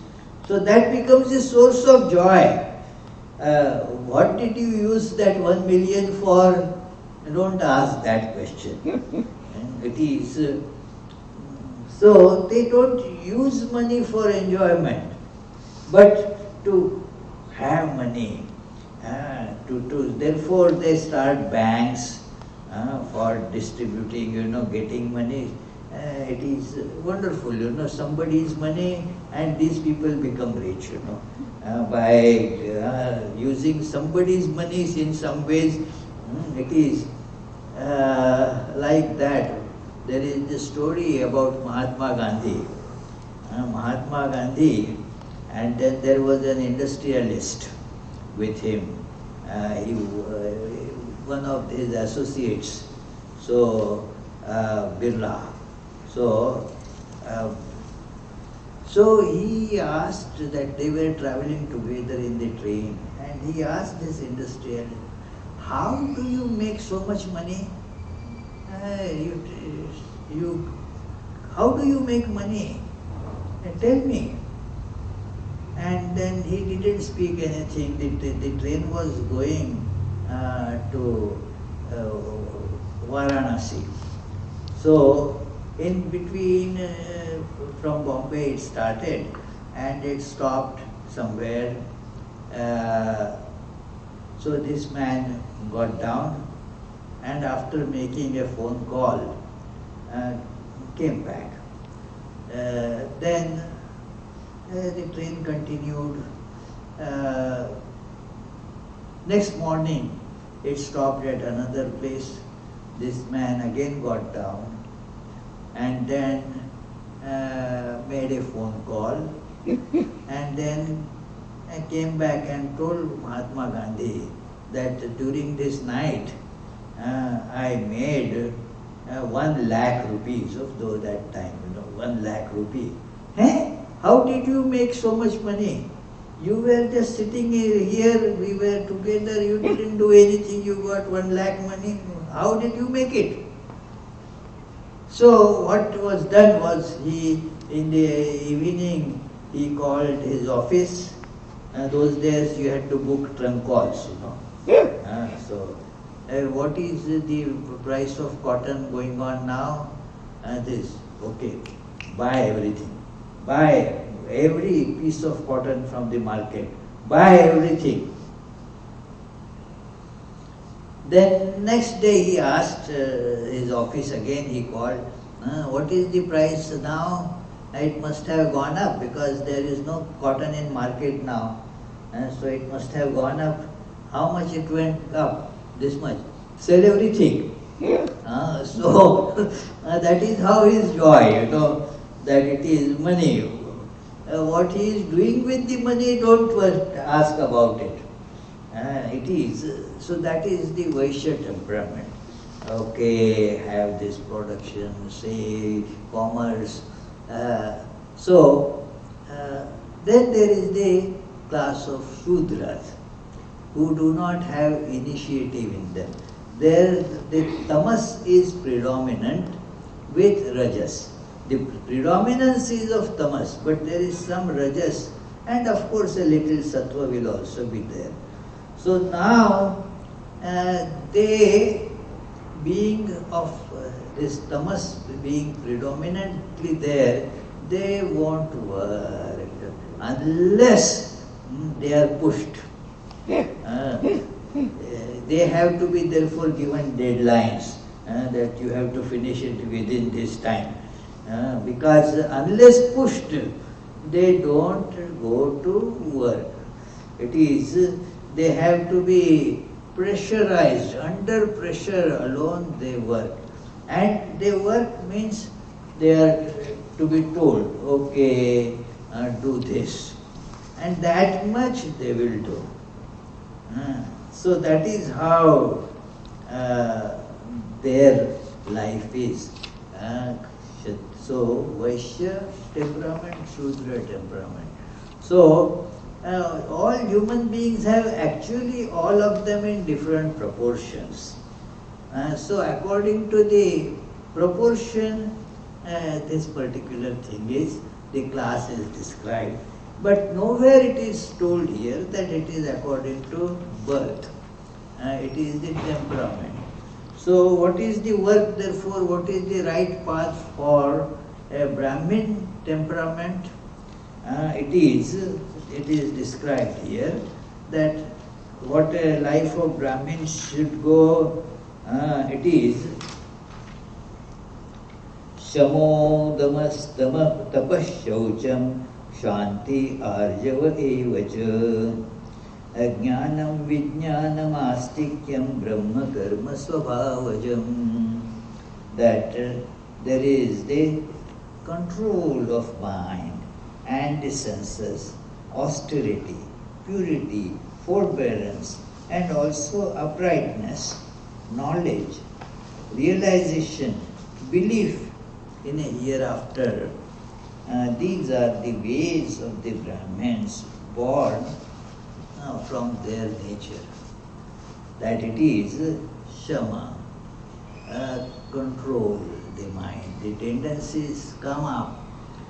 So that becomes a source of joy. What did you use that 1 million for? Don't ask that question. It is so they don't use money for enjoyment, but to have money. Therefore they start banks for distributing, getting money. It is wonderful, somebody's money and these people become rich, by using somebody's money in some ways. It is like that. There is the story about Mahatma Gandhi. Mahatma Gandhi, and then there was an industrialist with him. One of his associates, Birla. So he asked that they were traveling together in the train, and he asked this industrialist, "How do you make so much money? How do you make money? Tell me." And then he didn't speak anything. The train was going to Varanasi. So in between, from Bombay it started and it stopped somewhere. So this man got down and after making a phone call, came back. Then the train continued. Next morning, it stopped at another place. This man again got down and then made a phone call and then came back and told Mahatma Gandhi that during this night I made 1 lakh rupees of that time, 1 lakh rupee. How did you make so much money? You were just sitting here, we were together, you didn't do anything, you got 1 lakh money. How did you make it? So what was done was, in the evening, he called his office. Those days you had to book trunk calls, what is the price of cotton going on now? This, okay, buy everything. Buy every piece of cotton from the market. Buy everything. Then next day he asked his office again, he called, what is the price now? It must have gone up because there is no cotton in market now. So it must have gone up. How much it went up? This much. Sell everything. So that is how his joy, that it is money. What he is doing with the money, don't ask about it. It is. So that is the Vaishya temperament. Okay, have this production, say, commerce. Then there is the class of Shudras who do not have initiative in them. There, the tamas is predominant with rajas. The predominance is of tamas, but there is some rajas, and of course a little sattva will also be there. So now, they being of this tamas being predominantly there, they won't work unless they are pushed. They have to be therefore given deadlines that you have to finish it within this time. Because unless pushed, they don't go to work. It is, they have to be pressurized, under pressure alone they work. And they work means they are to be told, okay, do this. And that much they will do. So that is how their life is. So Vaishya temperament, Shudra temperament. So all human beings have actually all of them in different proportions. So according to the proportion, this particular thing is, the class is described. But nowhere it is told here that it is according to birth. It is the temperament. So what is the work therefore, what is the right path for a Brahmin temperament? It is described here that what a life of Brahmin should go, it is Shamo damas tapas shaucham shanti arjava evacha ajnanam vijnanam astikyam brahma karma svabhavajam. That there is the control of mind and the senses, austerity, purity, forbearance, and also uprightness, knowledge, realization, belief in a hereafter. These are the ways of the Brahmins born from their nature. That it is Shama, control the mind. The tendencies come up.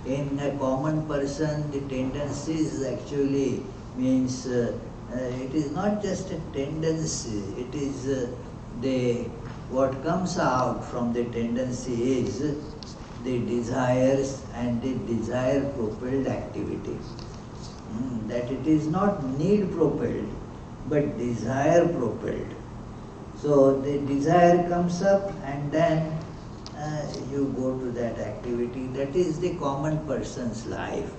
In a common person, the tendencies actually means it is not just a tendency, it is what comes out from the tendency is the desires and the desire propelled activity. That it is not need propelled, but desire propelled. So the desire comes up and then you go to that activity. That is the common person's life.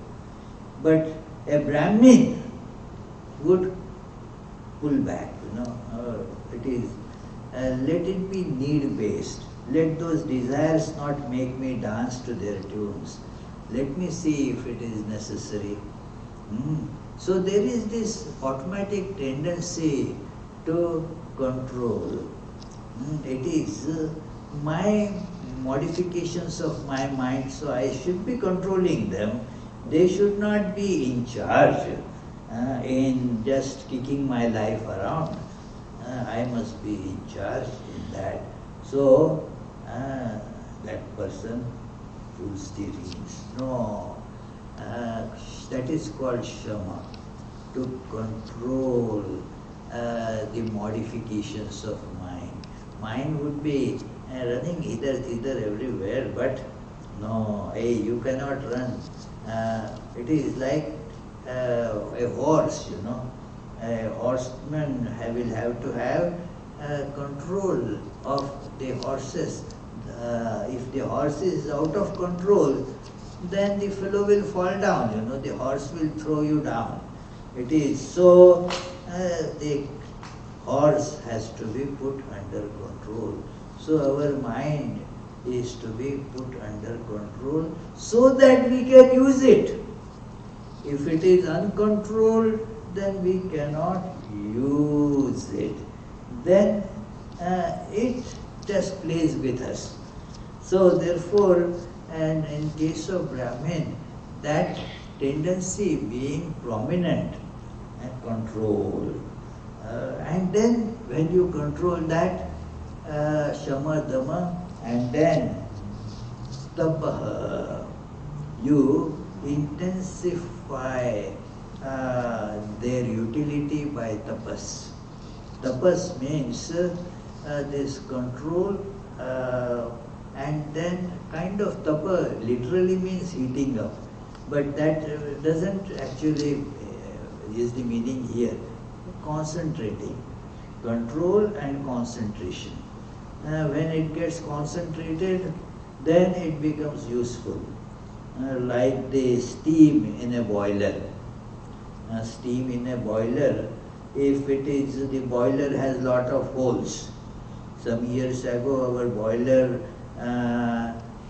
But a Brahmin would pull back, it is, let it be need based. Let those desires not make me dance to their tunes. Let me see if it is necessary. So there is this automatic tendency to control. It is my modifications of my mind, so I should be controlling them. They should not be in charge in just kicking my life around. I must be in charge in that. So that person pulls the reins. No, that is called Shama, to control the modifications of mind. Mind would be running hither, thither, everywhere, but no, hey, you cannot run. It is like a horse, A horseman will have to have control of the horses. If the horse is out of control, then the fellow will fall down, the horse will throw you down. It is so, the horse has to be put under control. So our mind is to be put under control so that we can use it. If it is uncontrolled, then we cannot use it. Then it just plays with us. So therefore, and in case of Brahmin, that tendency being prominent and control. And then when you control that, Shama Dama, and then Tapaha, you intensify their utility by tapas. Tapas means this control, and then kind of tapa literally means heating up, but that doesn't actually is the meaning here. Concentrating, control and concentration. When it gets concentrated, then it becomes useful. Like the steam in a boiler. Steam in a boiler, if it is, the boiler has lot of holes. Some years ago our boiler,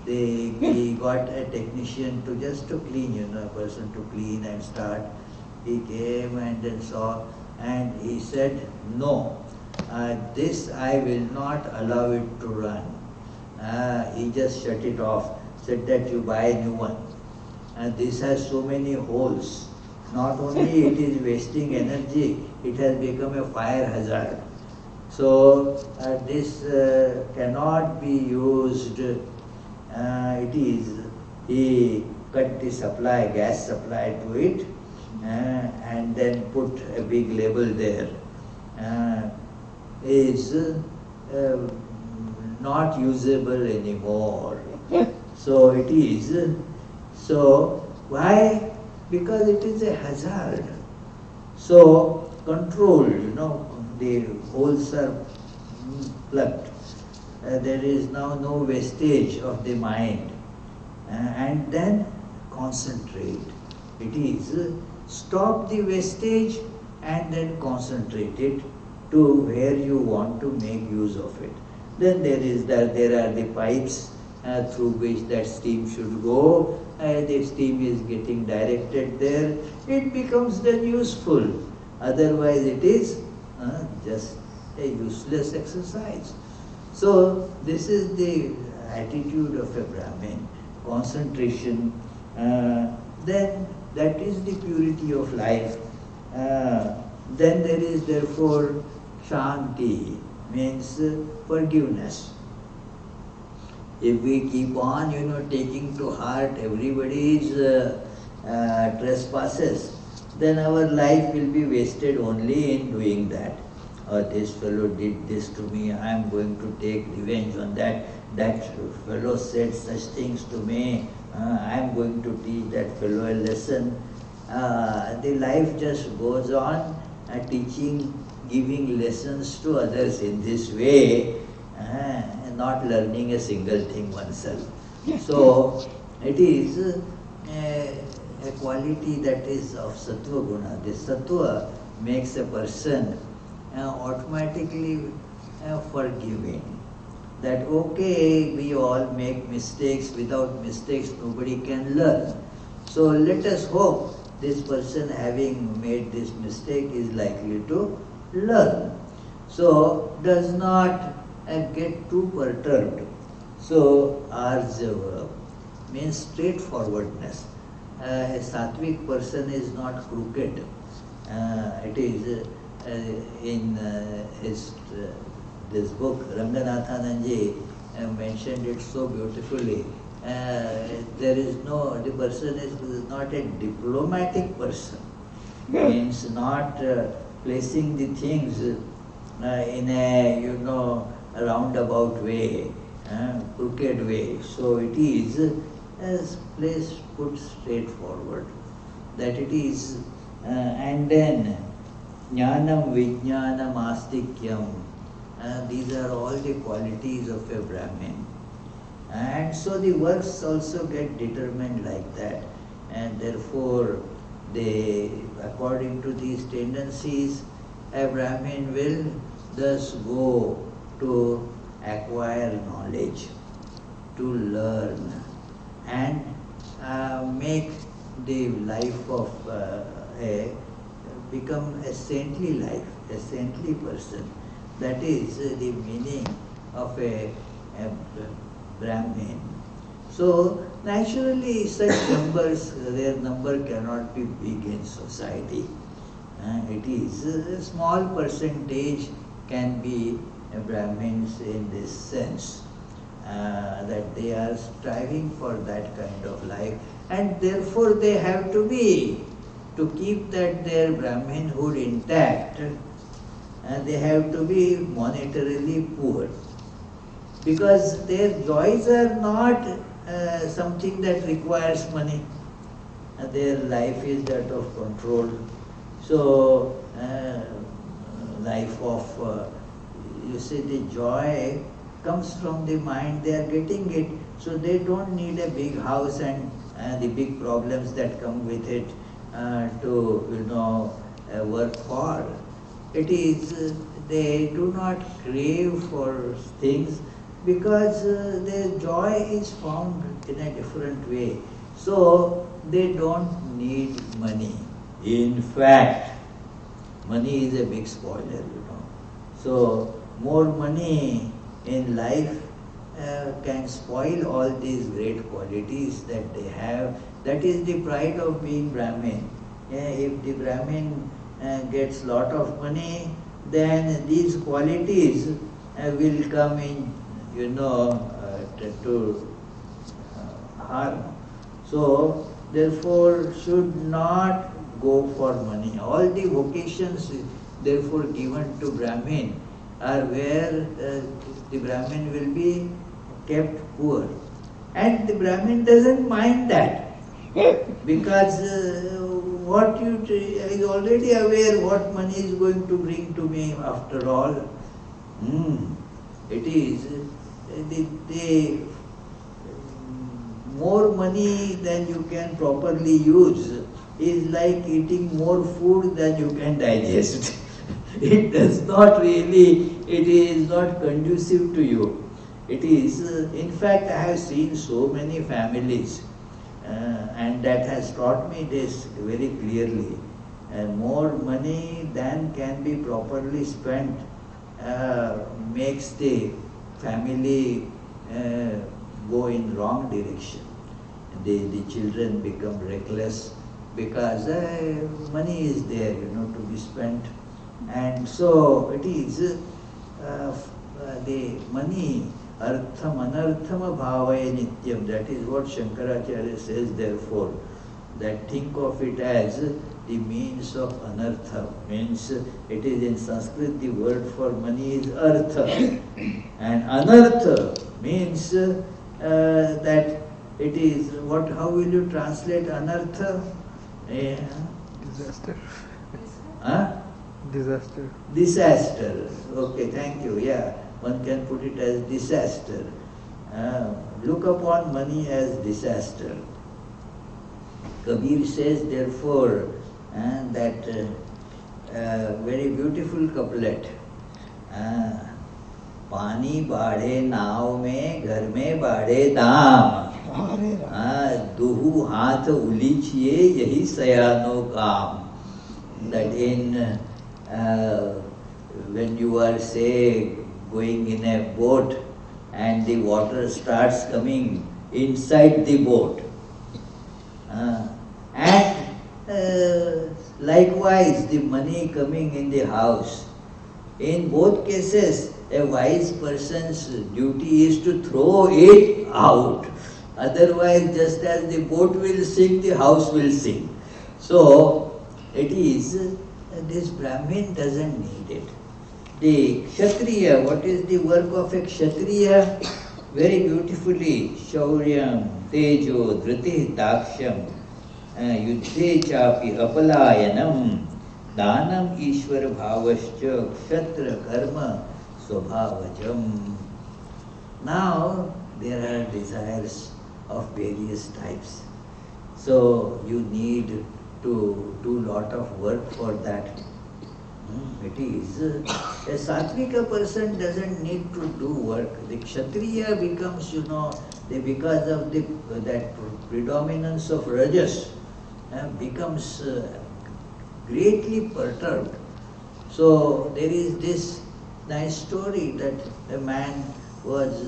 we got a technician to just to clean, a person to clean and start. He came and then saw, and he said, no, this I will not allow it to run. He just shut it off, said that you buy a new one. And this has so many holes. Not only it is wasting energy, it has become a fire hazard. So this cannot be used. He cut the supply, gas supply to it, and then put a big label there. Is not usable anymore. So it is. So why? Because it is a hazard. So control, the holes are plugged. There is now no wastage of the mind. And then concentrate. It is stop the wastage and then concentrate it to where you want to make use of it. Then there are the pipes through which that steam should go. The steam is getting directed there. It becomes then useful. Otherwise it is just a useless exercise. So this is the attitude of a Brahmin. Concentration. Then that is the purity of life. Then there is therefore Shanti, means forgiveness. If we keep on, taking to heart everybody's trespasses, then our life will be wasted only in doing that. This fellow did this to me, I am going to take revenge on that. That fellow said such things to me, I am going to teach that fellow a lesson. The life just goes on teaching, giving lessons to others in this way, not learning a single thing oneself. So it is a quality that is of sattva guna. The sattva makes a person automatically forgiving. That okay, we all make mistakes, without mistakes nobody can learn. So let us hope this person having made this mistake is likely to learn. So does not get too perturbed. So arjava means straightforwardness. A sattvic person is not crooked. It is in his this book, Ranganathananji mentioned it so beautifully. The person is not a diplomatic person. Means not placing the things in a roundabout way, crooked way. So it is as placed, put straightforward. That it is, and then jnanam vijnanam astikyam, These are all the qualities of a Brahmin. And so the works also get determined like that. And therefore, according to these tendencies, a Brahmin will thus go to acquire knowledge, to learn, and make the life of become a saintly life, a saintly person. That is the meaning of a Brahmin. So naturally, such numbers, their number cannot be big in society. It is a small percentage can be Brahmins in this sense, that they are striving for that kind of life, and therefore they have to keep that their Brahminhood intact, and they have to be monetarily poor, because their joys are not something that requires money. Their life is that of control. So, life of, you say the joy comes from the mind, they are getting it, so they don't need a big house and the big problems that come with it to work for. It is, they do not crave for things because their joy is found in a different way. So they don't need money. In fact, money is a big spoiler, So more money in life can spoil all these great qualities that they have. That is the pride of being Brahmin. If the Brahmin gets lot of money, then these qualities will come in, to harm. So therefore should not go for money. All the vocations therefore given to Brahmin are where the Brahmin will be kept poor. And the Brahmin doesn't mind that. Because is already aware what money is going to bring to me after all. It is the more money than you can properly use is like eating more food than you can digest. It is not conducive to you. It is, in fact, I have seen so many families, and that has taught me this very clearly. More money than can be properly spent makes the family go in wrong direction. The children become reckless because money is there, to be spent. And so it is the money, artham anartham bhavaya nityam. That is what Shankaracharya says, therefore, that think of it as the means of anartha. Means it is in Sanskrit, the word for money is artha. And anartha means that it is, how will you translate anartha? Disaster. Huh? Disaster. Disaster. Okay, thank you. Yeah, one can put it as disaster. Look upon money as disaster. Kabir says, therefore, that very beautiful couplet. पानी बाढ़े नाव में, घर में बाढ़े दाम. दुहु हाथ उलीचिए यही सयानो काम. That in when you are, say, going in a boat and the water starts coming inside the boat, and likewise the money coming in the house. In both cases, a wise person's duty is to throw it out. Otherwise, just as the boat will sink, the house will sink. So, it is, this Brahmin doesn't need it. The Kshatriya, what is the work of a Kshatriya? Very beautifully, Shauryam, Tejo, Dhriti, Daksham, Yuddhe Chapi, Apalayanam, Danam, Ishwar Bhavascha, Kshatra, Karma, swabhavajam. Now there are desires of various types. So you need to do lot of work for that. It is a sattvika person doesn't need to do work. The kshatriya becomes, because of that predominance of rajas, becomes greatly perturbed. So there is this nice story that a man was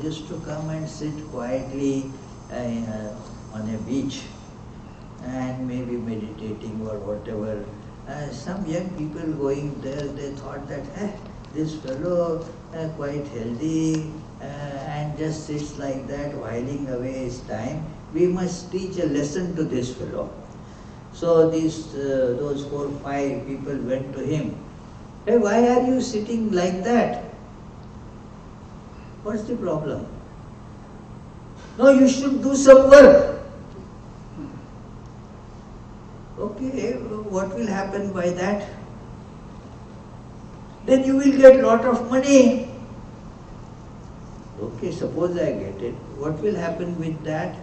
used to come and sit quietly on a beach and maybe meditating or whatever. Some young people going there, they thought that this fellow quite healthy and just sits like that whiling away his time. We must teach a lesson to this fellow. So those 4 or 5 people went to him. Hey, why are you sitting like that? What's the problem? No, you should do some work. Okay, what will happen by that? Then you will get lot of money. Okay, suppose I get it. What will happen with that?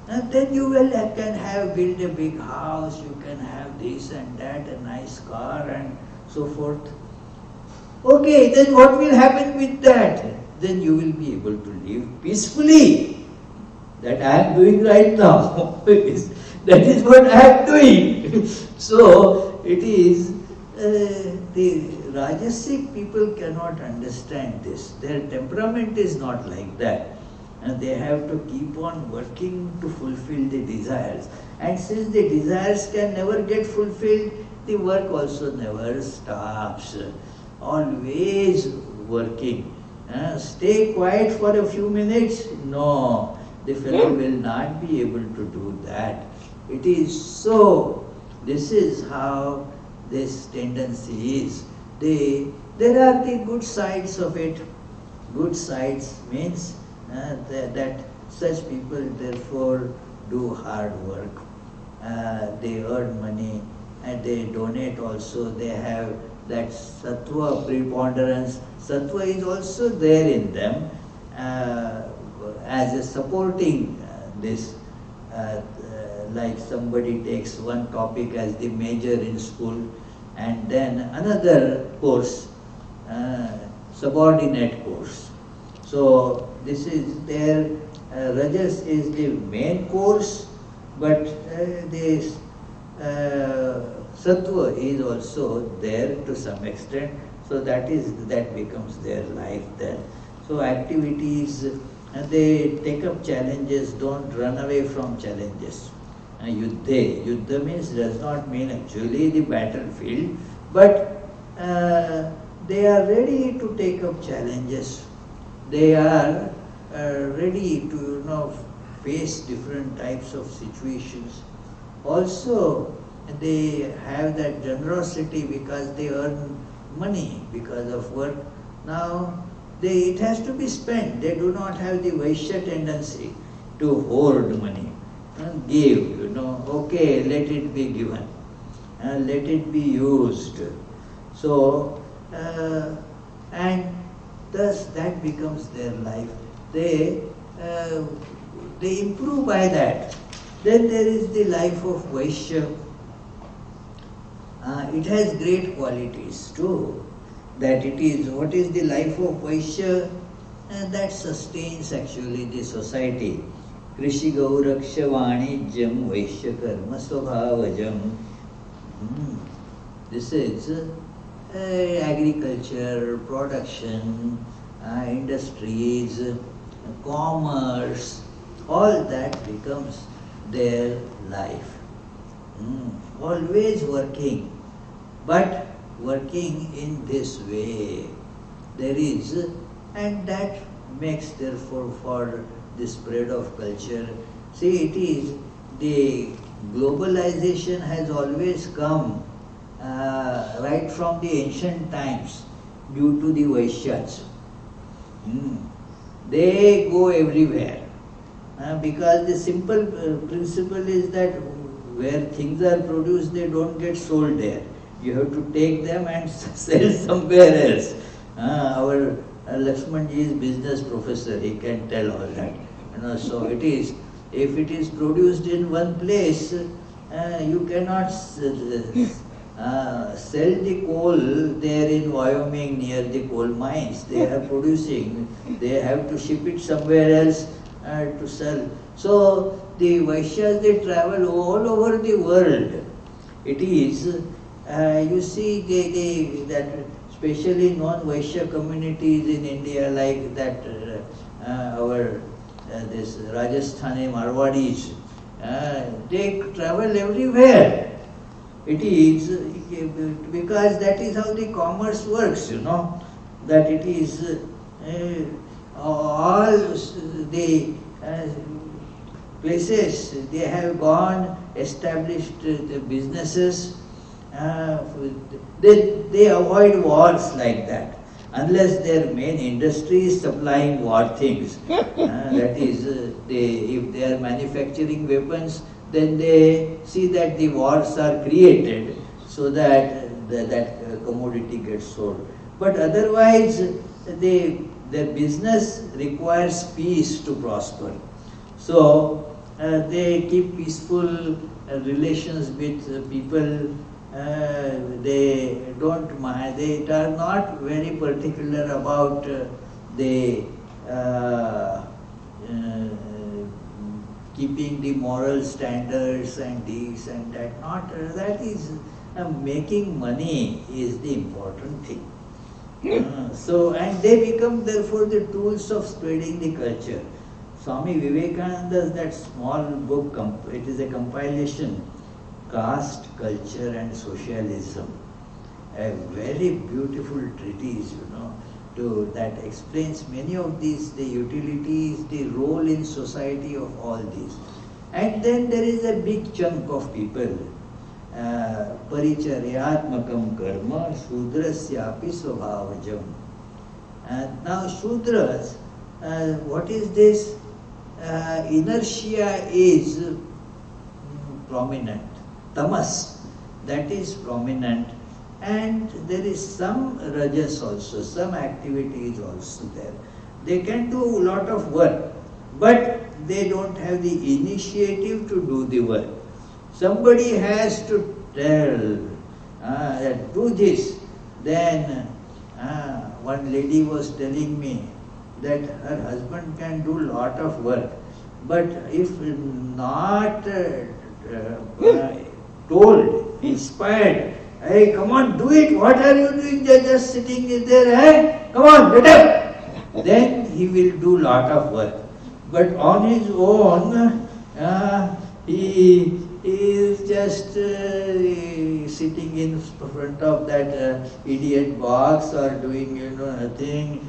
And then you can build a big house, you can have this and that, a nice car and so forth. Okay, then what will happen with that? Then you will be able to live peacefully. That I am doing right now. That is what I am doing. So it is the Rajasic people cannot understand this. Their temperament is not like that. And they have to keep on working to fulfill the desires. And since the desires can never get fulfilled, the work also never stops. Always working. Stay quiet for a few minutes? No, the fellow will not be able to do that. It is so. This is how this tendency is. There are the good sides of it. Good sides means that such people therefore do hard work. They earn money and they donate also. They have that sattva preponderance. Sattva is also there in them as a supporting this. Like somebody takes one topic as the major in school and then another course, subordinate course. So this is their Rajas is the main course, but this Sattva is also there to some extent. So that becomes their life there. So activities, they take up challenges, don't run away from challenges. Yuddha means does not mean actually the battlefield, but they are ready to take up challenges. They are ready to face different types of situations. Also, they have that generosity because they earn money because of work. Now, it has to be spent. They do not have the Vaishya tendency to hoard money and give, okay, let it be given, let it be used. So, and thus that becomes their life. They improve by that. Then there is the life of Vaishya. It has great qualities too. That it is, what is the life of Vaishya? That sustains actually the society. Krishi Gauraksha Vanijyam Vaishya Karma Swabhavajam. This is agriculture, production, industries, commerce, all that becomes their life. Always working, but working in this way. There is, and that makes therefore for the spread of culture. See, it is, the globalization has always come right from the ancient times due to the Vaishyas. They go everywhere because the simple principle is that where things are produced, they don't get sold there. You have to take them and sell somewhere else. Our Lakshmanji is business professor, he can tell all that. So it is, if it is produced in one place, you cannot sell the coal there in Wyoming near the coal mines. They are producing, they have to ship it somewhere else to sell. So the Vaishyas, they travel all over the world. It is, you see, that especially non-Vaishya communities in India, like that our this Rajasthani Marwadis, they travel everywhere. It is because that is how the commerce works, that it is all the places, they have gone, established the businesses, they avoid wars like that, unless their main industry is supplying war things. That is, if they are manufacturing weapons, then they see that the wars are created so that that commodity gets sold. But otherwise, their business requires peace to prosper. So they keep peaceful relations with people. They don't mind. They are not very particular about keeping the moral standards and this and that. Not that is making money is the important thing. So, and they become therefore the tools of spreading the culture. Swami Vivekananda's that small book, it is a compilation, Caste, Culture and Socialism. A very beautiful treatise, that explains many of these, the utilities, the role in society of all these. And then there is a big chunk of people, Paricharyatmakam karma Shudrasyapi Svabhavajam. Now Shudras, what is this? Inertia is prominent. Tamas, that is prominent. And there is some rajas also, some activity is also there. They can do a lot of work, but they don't have the initiative to do the work. Somebody has to tell that do this. Then one lady was telling me that her husband can do a lot of work, but if not told, inspired, hey, come on, do it. What are you doing? They're just sitting there. Hey, come on, get up. Then he will do lot of work. But on his own, he is just sitting in front of that idiot box or doing, nothing,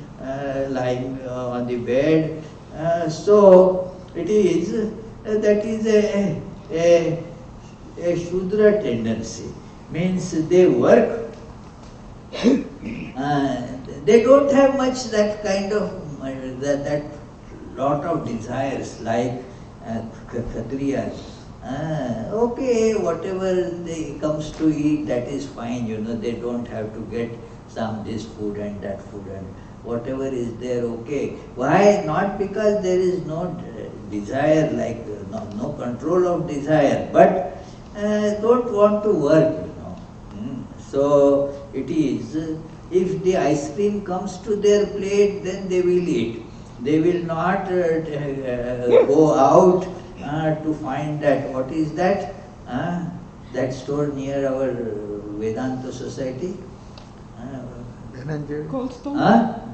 lying on the bed. So it is that is a Shudra tendency. Means they work, they don't have much that kind of, that lot of desires like Kshatriyas. Okay, whatever they comes to eat, that is fine, they don't have to get some this food and that food and whatever is there, okay. Why? Not because there is no desire, like no control of desire, but don't want to work. So it is, if the ice cream comes to their plate, then they will eat. They will not go out to find that, what is that? That store near our Vedanta society? Ben and Jerry.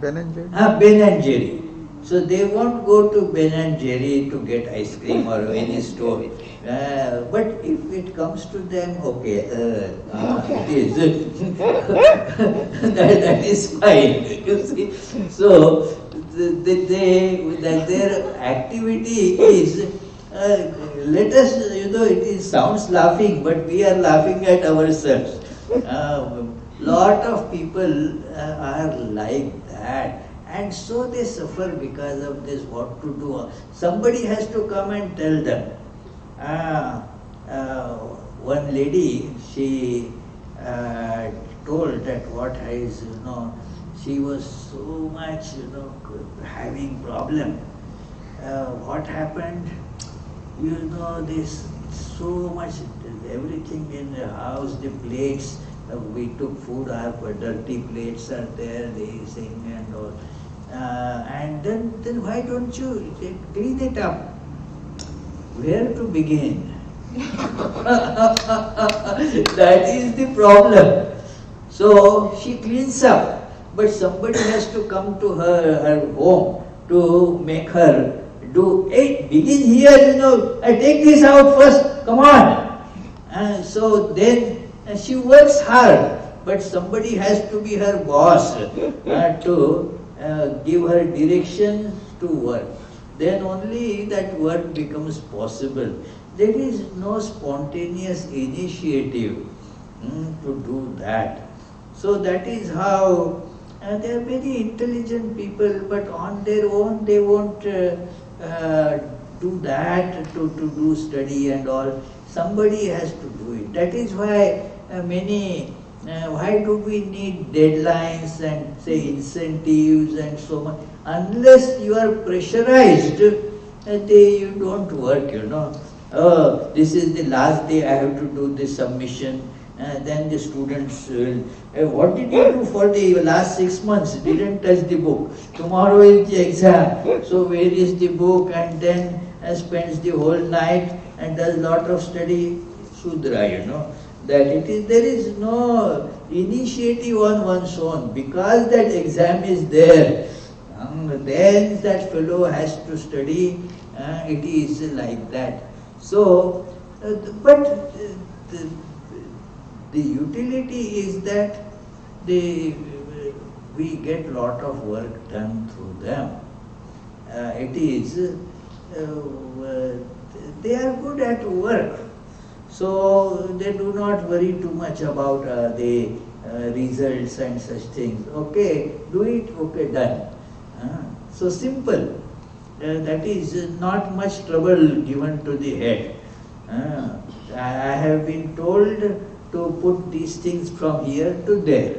Ben and Jerry. Ben and Jerry. So they won't go to Ben and Jerry to get ice cream or any store. But if it comes to them, okay, it is. that is fine. You see. So their activity is, let us, it sounds laughing, but we are laughing at ourselves. Lot of people are like that. And so they suffer because of this, what to do. Somebody has to come and tell them. One lady, she told that what is, she was so much, having problem. What happened? This so much, everything in the house, the plates, we took food, our dirty plates are there, they sing and all. And then why don't you clean it up? Where to begin? That is the problem. So she cleans up, but somebody has to come to her home to make her do, hey, begin here, I take this out first, come on. So then she works hard, but somebody has to be her boss to give her direction to work. Then only that work becomes possible. There is no spontaneous initiative to do that. So that is how they are very intelligent people, but on their own they won't do that to do study and all. Somebody has to do it. That is why why do we need deadlines and say incentives and so much? Unless you are pressurized, you don't work, Oh, this is the last day I have to do this submission. Then the students will, what did you do for the last 6 months? Didn't touch the book. Tomorrow is the exam. So where is the book? And then spends the whole night and does lot of study. Shudra, that there is no initiative on one's own. Because that exam is there, then that fellow has to study. It is like that. So, but the utility is that we get lot of work done through them. They are good at work, so they do not worry too much about the results and such things. Okay, do it, okay, done. So simple. That is not much trouble given to the head. I have been told to put these things from here to there.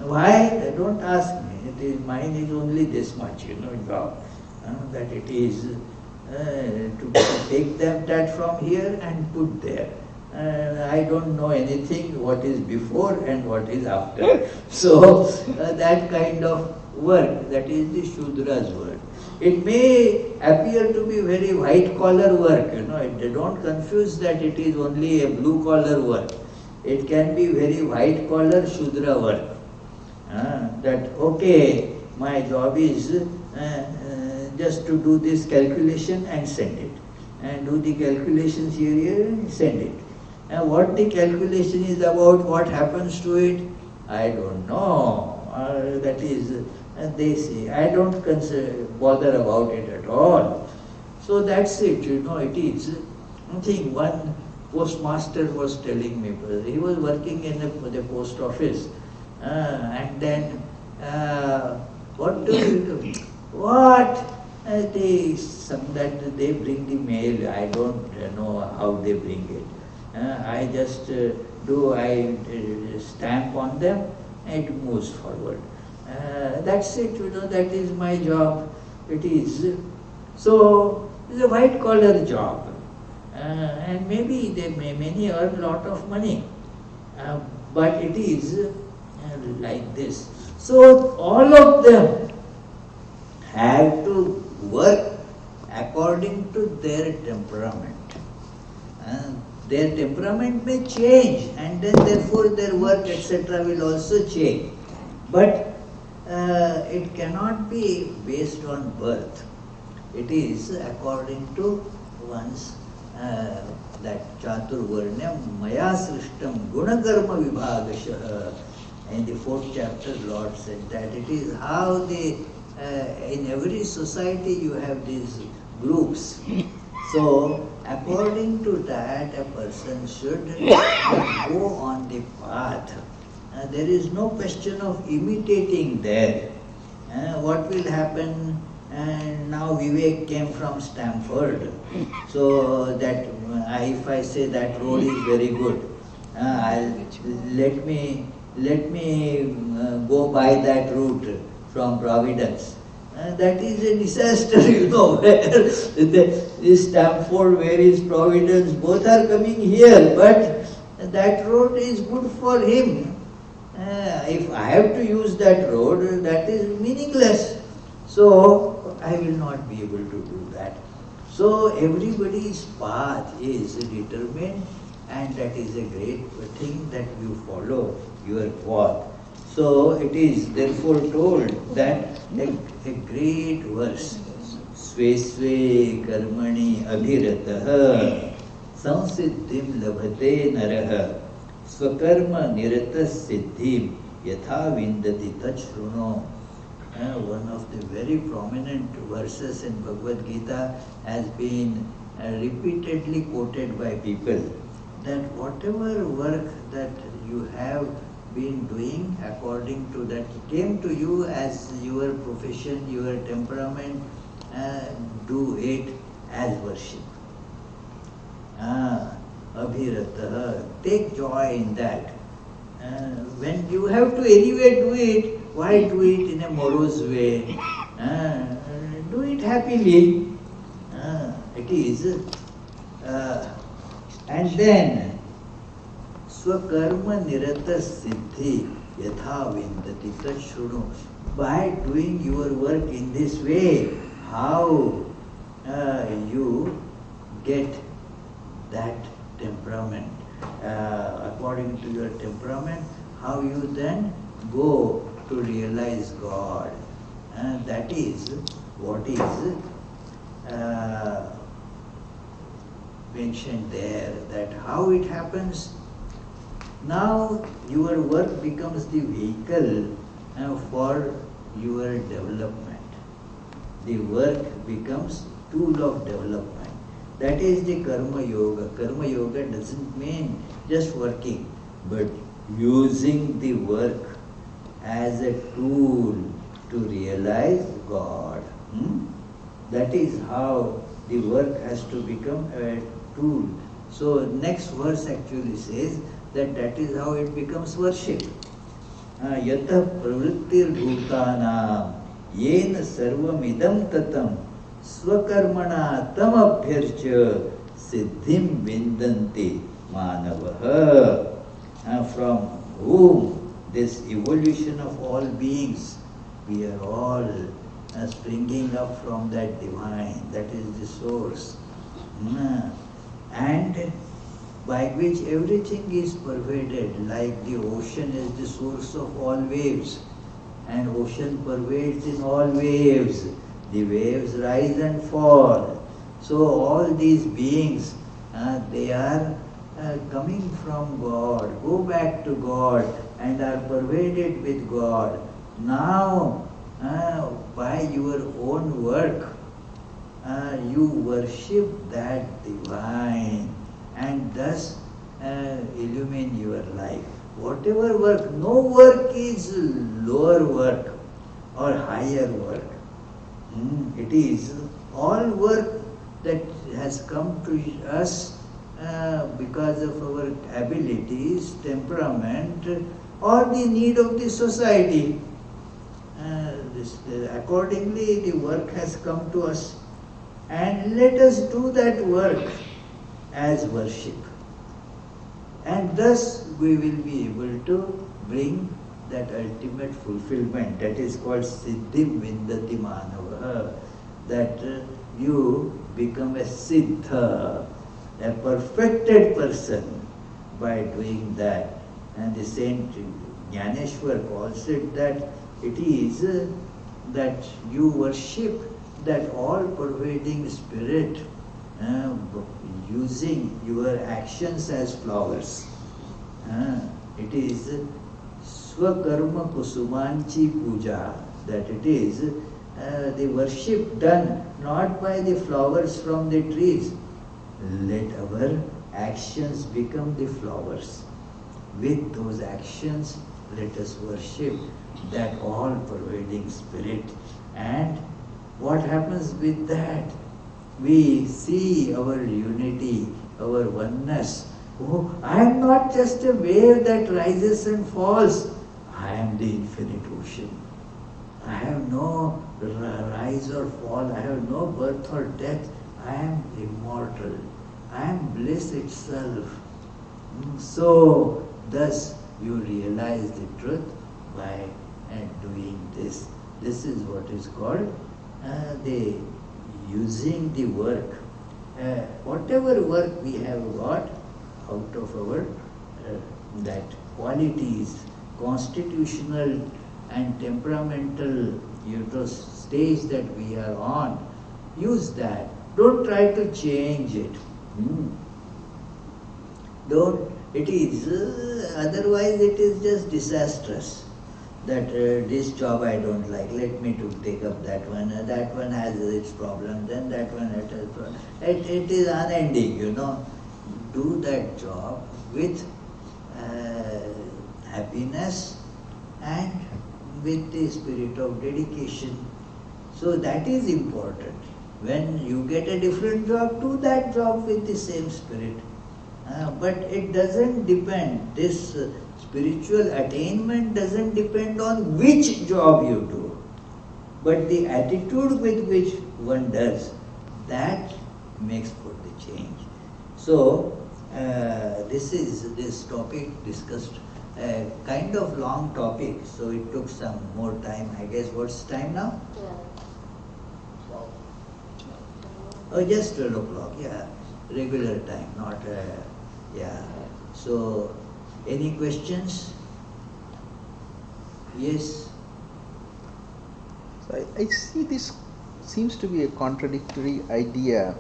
Why? Don't ask me. Mine is only this much, job. That it is to take that from here and put there. I don't know anything what is before and what is after. So that kind of work, that is the Shudra's work. It may appear to be very white collar work, don't confuse that it is only a blue collar work. It can be very white collar Shudra work. That okay, my job is just to do this calculation and send it. And do the calculations here and send it. And what the calculation is about, what happens to it, I don't know. That is, they say, I don't bother about it at all. So that's it, it is. I think one postmaster was telling me, he was working in the post office, and then, what do you do? What? They bring the mail, I don't know how they bring it. I just I stamp on them, and it moves forward. That's it, that is my job. It is. So, it's a white collar job. And maybe many earn a lot of money. But it is like this. So, all of them have to work according to their temperament. Their temperament may change, and then therefore their work, etc. will also change. But it cannot be based on birth. It is according to one's that Chaturvarnyam Maya Srishtam Gunakarma Vibhagashah. In the 4th chapter, Lord said that it is how in every society you have these groups. So, according to that, a person should go on the path. There is no question of imitating there. What will happen? Now Vivek came from Stanford. So that if I say that road is very good, let me let me go by that route from Providence. That is a disaster, where is Stamford, where is Providence, both are coming here, but that road is good for him. If I have to use that road, that is meaningless. So, I will not be able to do that. So, everybody's path is determined, and that is a great thing that you follow your path. So, it is therefore told that a great verse, Sve Sve Karmani Abhiratah Samsiddhim Labhate Naraha Swakarma Niratas Siddhim Yatha Vindati Tachruno. One of the very prominent verses in Bhagavad Gita has been repeatedly quoted by people, that whatever work that you have been doing according to that came to you as your profession, your temperament, do it as worship. Abhiratah, take joy in that. When you have to anyway do it, why do it in a morose way? Do it happily. It is. And then, Swakarma Nirata Siddhi Yatha Vindati Tachruno. By doing your work in this way, how you get that temperament. According to your temperament, how you then go to realize God. That is what is mentioned there, that how it happens. Now your work becomes the vehicle for your development. The work becomes tool of development. That is the Karma Yoga. Karma Yoga doesn't mean just working, but using the work as a tool to realize God. That is how the work has to become a tool. So next verse actually says that is how it becomes worship. Yatah pravrittir bhutanam yena sarvamidam tatam swakarmana tam abhyarcha siddhim vindanti manavaha. From whom this evolution of all beings, we are all springing up from that divine, that is the source. And by which everything is pervaded, like the ocean is the source of all waves, and ocean pervades in all waves. The waves rise and fall. So all these beings, they are coming from God, go back to God, and are pervaded with God. Now, by your own work, you worship that divine, and thus illumine your life. Whatever work, no work is lower work or higher work. It is all work that has come to us because of our abilities, temperament, or the need of the society. Accordingly, the work has come to us, and let us do that work as worship. And thus we will be able to bring that ultimate fulfillment, that is called Siddhim Vindati Manava, that you become a Siddha, a perfected person by doing that. And the Saint Jnaneshwar calls it that it is that you worship that all-pervading spirit using your actions as flowers. It is Swakarma Kusumanchi Puja, that it is the worship done not by the flowers from the trees. Let our actions become the flowers. With those actions, let us worship that all-pervading spirit. And what happens with that? We see our unity, our oneness, Oh, I am not just a wave that rises and falls. I am the infinite ocean. I have no rise or fall. I have no birth or death. I am immortal. I am bliss itself. So, thus you realize the truth by doing this. This is what is called the using the work. Whatever work we have got out of our that qualities, constitutional and temperamental stage that we are on, use that. Don't try to change it. Don't. It is otherwise it is just disastrous. That this job I don't like. Let me to take up that one. That one has its problem. Then that one it has problem. It is unending. Do that job with happiness and with the spirit of dedication. So that is important. When you get a different job, do that job with the same spirit. But it doesn't depend, this spiritual attainment doesn't depend on which job you do, but the attitude with which one does, that makes for the change. So, this topic discussed, kind of long topic, so it took some more time. I guess what's time now? 12. Oh, just 12 o'clock, yeah. Regular time, not, yeah. So, any questions? Yes? So I see this seems to be a contradictory idea.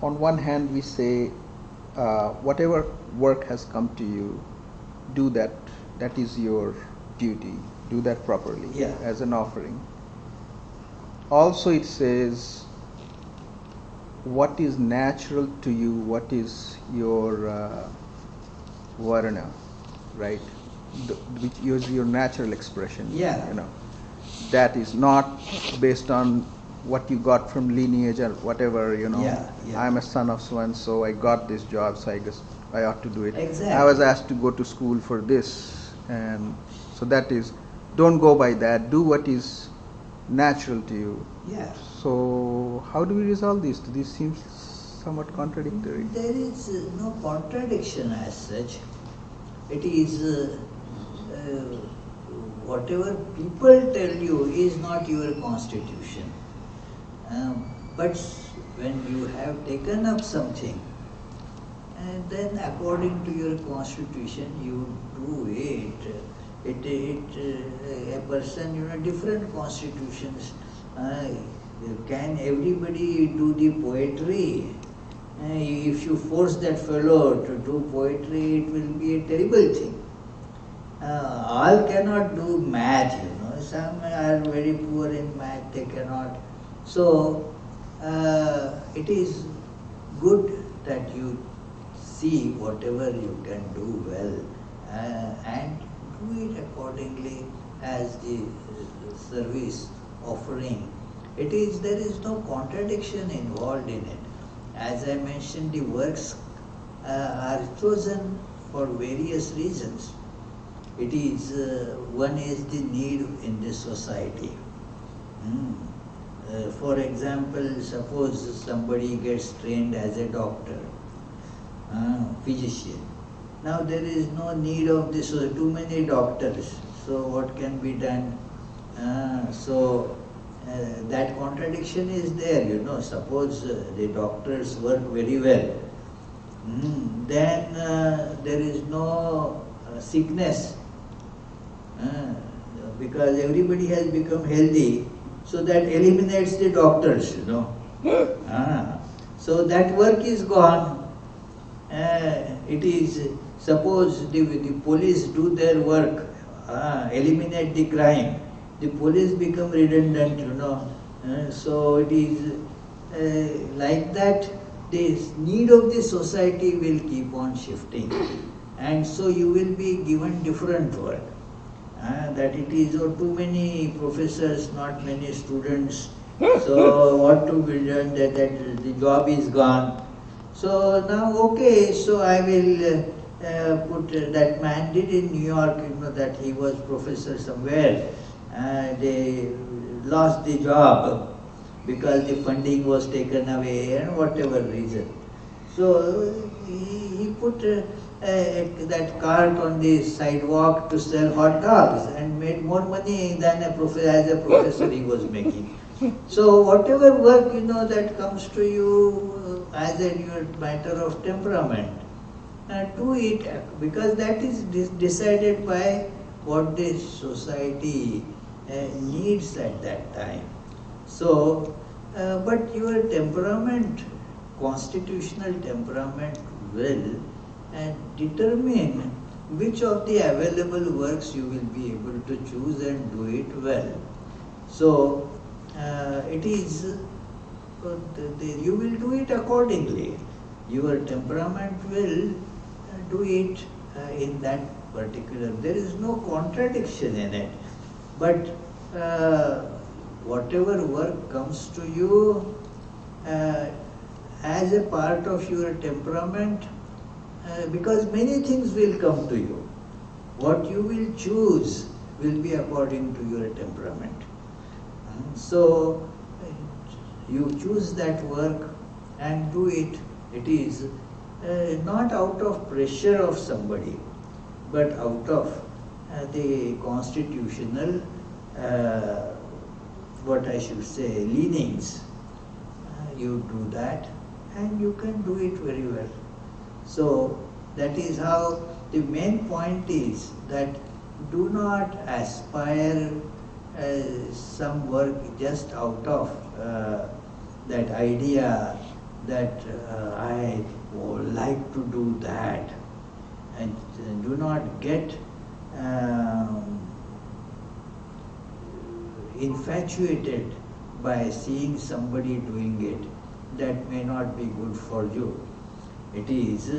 On one hand, we say, whatever work has come to you, do that. That is your duty. Do that properly, Yeah. as an offering. Also, it says, what is natural to you, what is your Varna, right? Which is your natural expression. Yeah. That is not based on what you got from lineage or whatever, Yeah. I'm a son of so and so, I got this job, so I guess I ought to do it. Exactly. I was asked to go to school for this, and so that is, don't go by that, do what is natural to you. Yeah. So how do we resolve this? This seems somewhat contradictory. There is no contradiction as such. It is whatever people tell you is not your constitution. But when you have taken up something, then according to your constitution you do it. A person, different constitutions. Can everybody do the poetry? If you force that fellow to do poetry, it will be a terrible thing. All cannot do math, Some are very poor in math, they cannot. So, it is good that you see whatever you can do well and do it accordingly as the service offering. There is no contradiction involved in it. As I mentioned, the works are chosen for various reasons. It is, one is the need in this society. For example, suppose somebody gets trained as a doctor, physician. Now there is no need of this, too many doctors. So what can be done? That contradiction is there, Suppose the doctors work very well, then there is no sickness, because everybody has become healthy, so that eliminates the doctors, So that work is gone. It is, suppose the police do their work, eliminate the crime, the police become redundant, So it is like that, the need of the society will keep on shifting. And so you will be given different work. That it is too many professors, not many students. So what to be done, that the job is gone. So now, okay, so I will put that man did in New York, that he was professor somewhere. They lost the job because the funding was taken away and whatever reason. So he put that cart on the sidewalk to sell hot dogs and made more money than as a professor he was making. So whatever work that comes to you as a your matter of temperament, do it, because that is decided by what the society needs at that time. So, but your temperament, constitutional temperament, will determine which of the available works you will be able to choose and do it well. So, it is, you will do it accordingly. Your temperament will do it in that particular. There is no contradiction in it. But whatever work comes to you as a part of your temperament, because many things will come to you. What you will choose will be according to your temperament. So you choose that work and do it. It is not out of pressure of somebody, but out of the constitutional, what I should say, leanings. You do that and you can do it very well. So that is how the main point is that do not aspire some work just out of that idea that I would like to do that, and do not get infatuated by seeing somebody doing it. That may not be good for you. It is,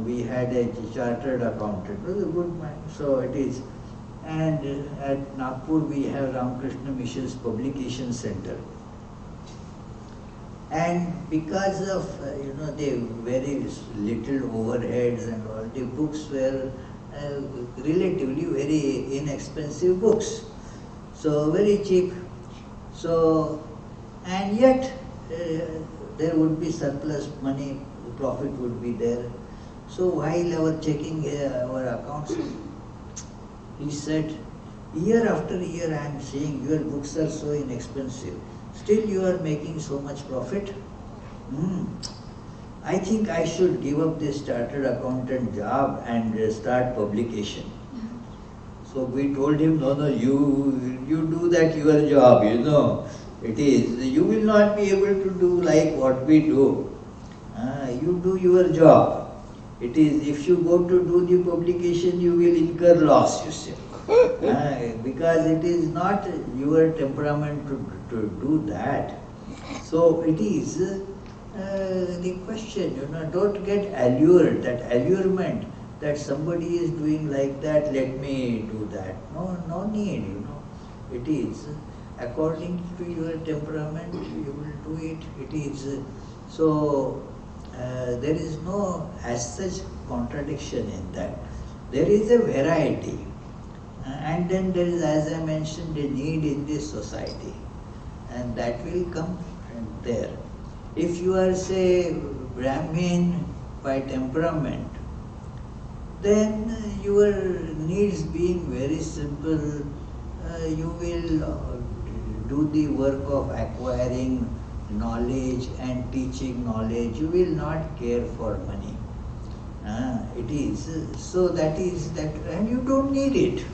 we had a chartered accountant, it was a good man, so it is. And at Nagpur we have Ramakrishna Mission's Publication Center. And because of, the very little overheads and all, the books were relatively very inexpensive books. So very cheap. So, and yet there would be surplus money, profit would be there. So while I was checking our accounts, he said, year after year I am seeing your books are so inexpensive. Still you are making so much profit. I think I should give up this chartered accountant job and start publication. So we told him, no, you do that your job, It is, you will not be able to do like what we do. You do your job. It is, if you go to do the publication, you will incur loss, you see. Because it is not your temperament to do that. So it is the question, don't get allured, that allurement that somebody is doing like that, let me do that. No need, It is according to your temperament, you will do it. It is, so there is no as such contradiction in that. There is a variety. And then there is, as I mentioned, a need in this society. And that will come there. If you are, say, Brahmin by temperament, then your needs being very simple, you will do the work of acquiring knowledge and teaching knowledge. You will not care for money. It is, so that is that, and you don't need it.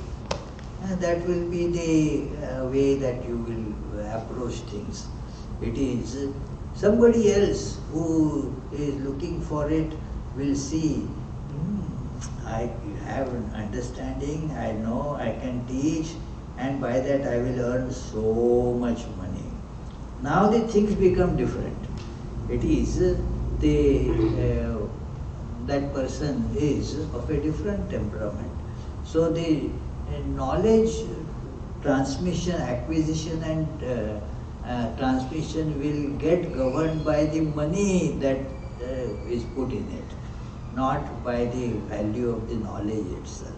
That will be the way that you will approach things. It is, somebody else who is looking for it will see, I have an understanding, I know, I can teach, and by that I will earn so much money. Now the things become different. It is that person is of a different temperament. So the knowledge transmission, acquisition and transmission will get governed by the money that is put in it, not by the value of the knowledge itself.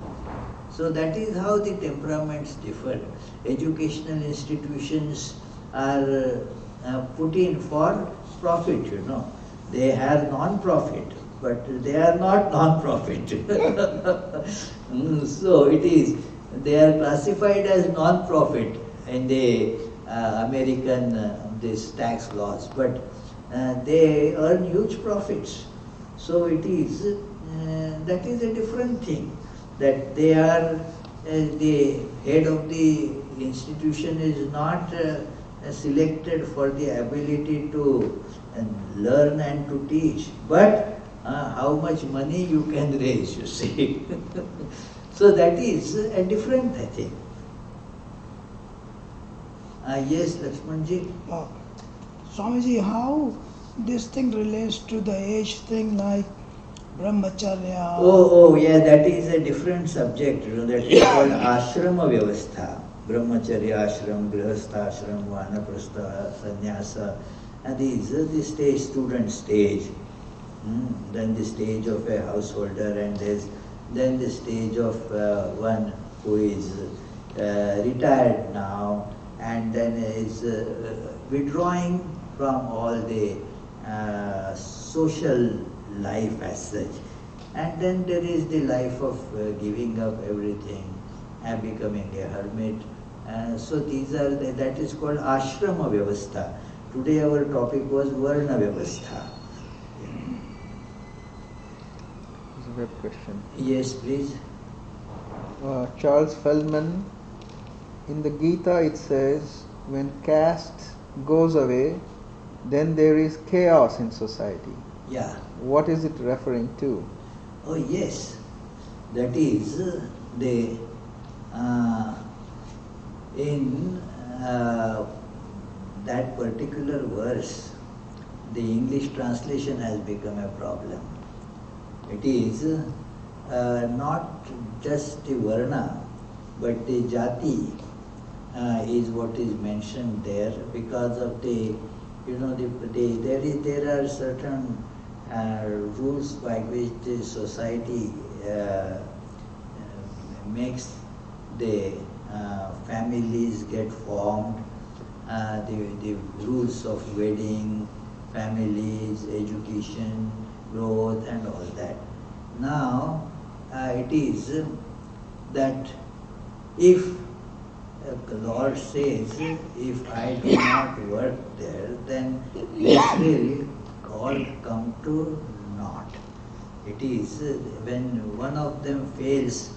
So that is how the temperaments differ. Educational institutions are put in for profit, you know. They are non-profit, but they are not non-profit. So it is, they are classified as non-profit in the American this tax laws, but they earn huge profits. So it is, that is a different thing, that they are, the head of the institution is not selected for the ability to learn and to teach, but how much money you can raise, you see. So that is a different thing. Yes, Lakshmanji. Swamiji, how this thing relates to the age thing like brahmacharya? Oh, yeah, that is a different subject, you know, that is called ashrama vyavastha. Brahmacharya ashram, grihastha ashram, vanaprastha, sannyasa. And these are the stage, student stage. Then the stage of a householder, and then the stage of one who is retired now, and then is withdrawing from all the social life as such. And then there is the life of giving up everything and becoming a hermit. So these are, that is called ashrama vyavastha. Today our topic was Varna vyavastha. It's a web question. Yes, please. Charles Feldman, in the Gita it says, when caste goes away, then there is chaos in society. Yeah. What is it referring to? Oh, yes. That is the in that particular verse, the English translation has become a problem. It is not just the varna, but the jati is what is mentioned there, because of the, you know, there are certain rules by which the society makes the families get formed, the rules of wedding, families, education, growth, and all that. Now, it is that if the Lord says, if I do not work there, then it will all come to naught. It is when one of them fails,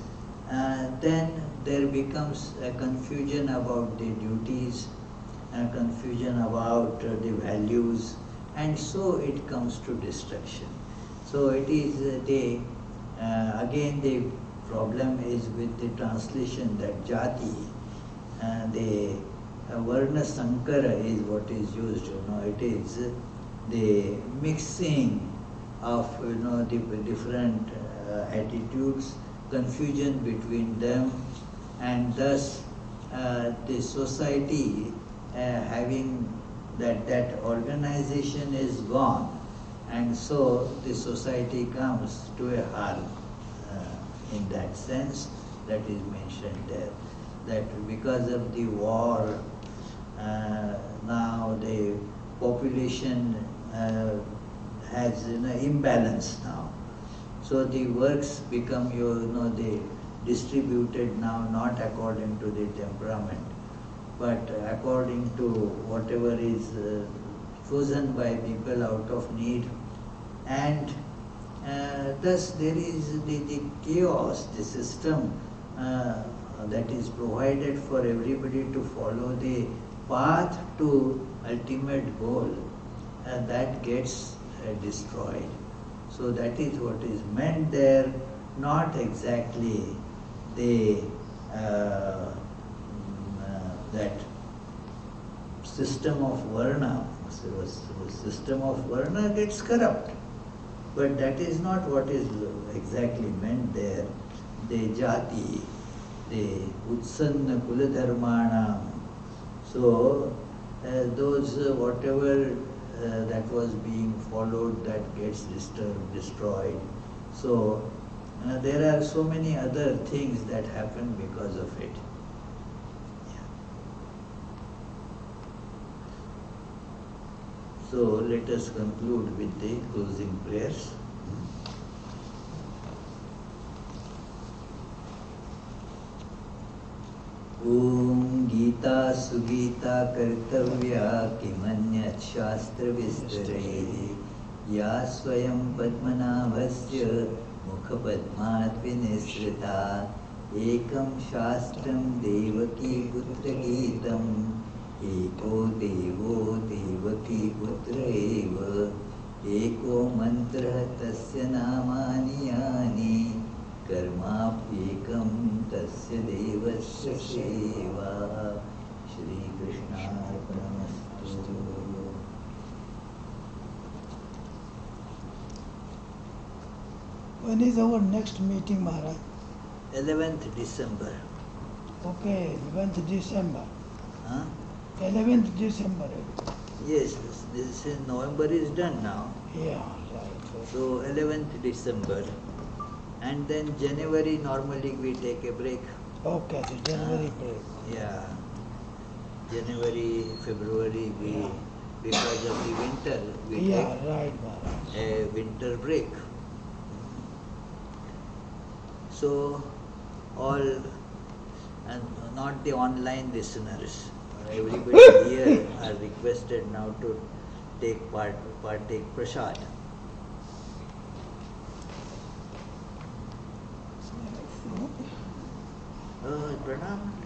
then there becomes a confusion about the duties, a confusion about the values, and so it comes to destruction. So it is again the problem is with the translation, that jati, the Varna Sankara is what is used, you know. It is the mixing of, you know, the different attitudes, confusion between them, and thus the society having that organization is gone, and so the society comes to a harm in that sense that is mentioned there. That because of the war, now the population has imbalance now. So the works become, they distributed now not according to the temperament, but according to whatever is chosen by people out of need. And thus there is the chaos, the system that is provided for everybody to follow the path to ultimate goal, and that gets destroyed. So that is what is meant there, not exactly the that system of Varna. So system of Varna gets corrupt, but that is not what is exactly meant there. The jati, the utsanna kuladharmana. So those whatever that was being followed that gets destroyed. So there are so many other things that happen because of it. So let us conclude with the closing prayers. Om Gita Sugita Kartavya Kimanyat Shastra Vistare Ya Swayam Padmanabhasya Mukha Padmat Vinisrita Ekam Shastram Devaki Putra Gitam Eko Devo Devaki Putra Eva Eko Mantra Tasya Namani Yani Karmapyekam Tasya Devasya Seva Shri Krishna Arpanamastu. When is our next meeting, Maharaj? 11th December. Okay, 11th December. Huh? 11th December. Yes, this is November is done now. Yeah, right. So 11th December. And then January normally we take a break. Okay, so January break. Yeah. January, February we, because of the winter, we Yeah, take right, Maharaj. a winter break. So all, and not the online listeners, everybody here are requested now to partake prasad. Pranam.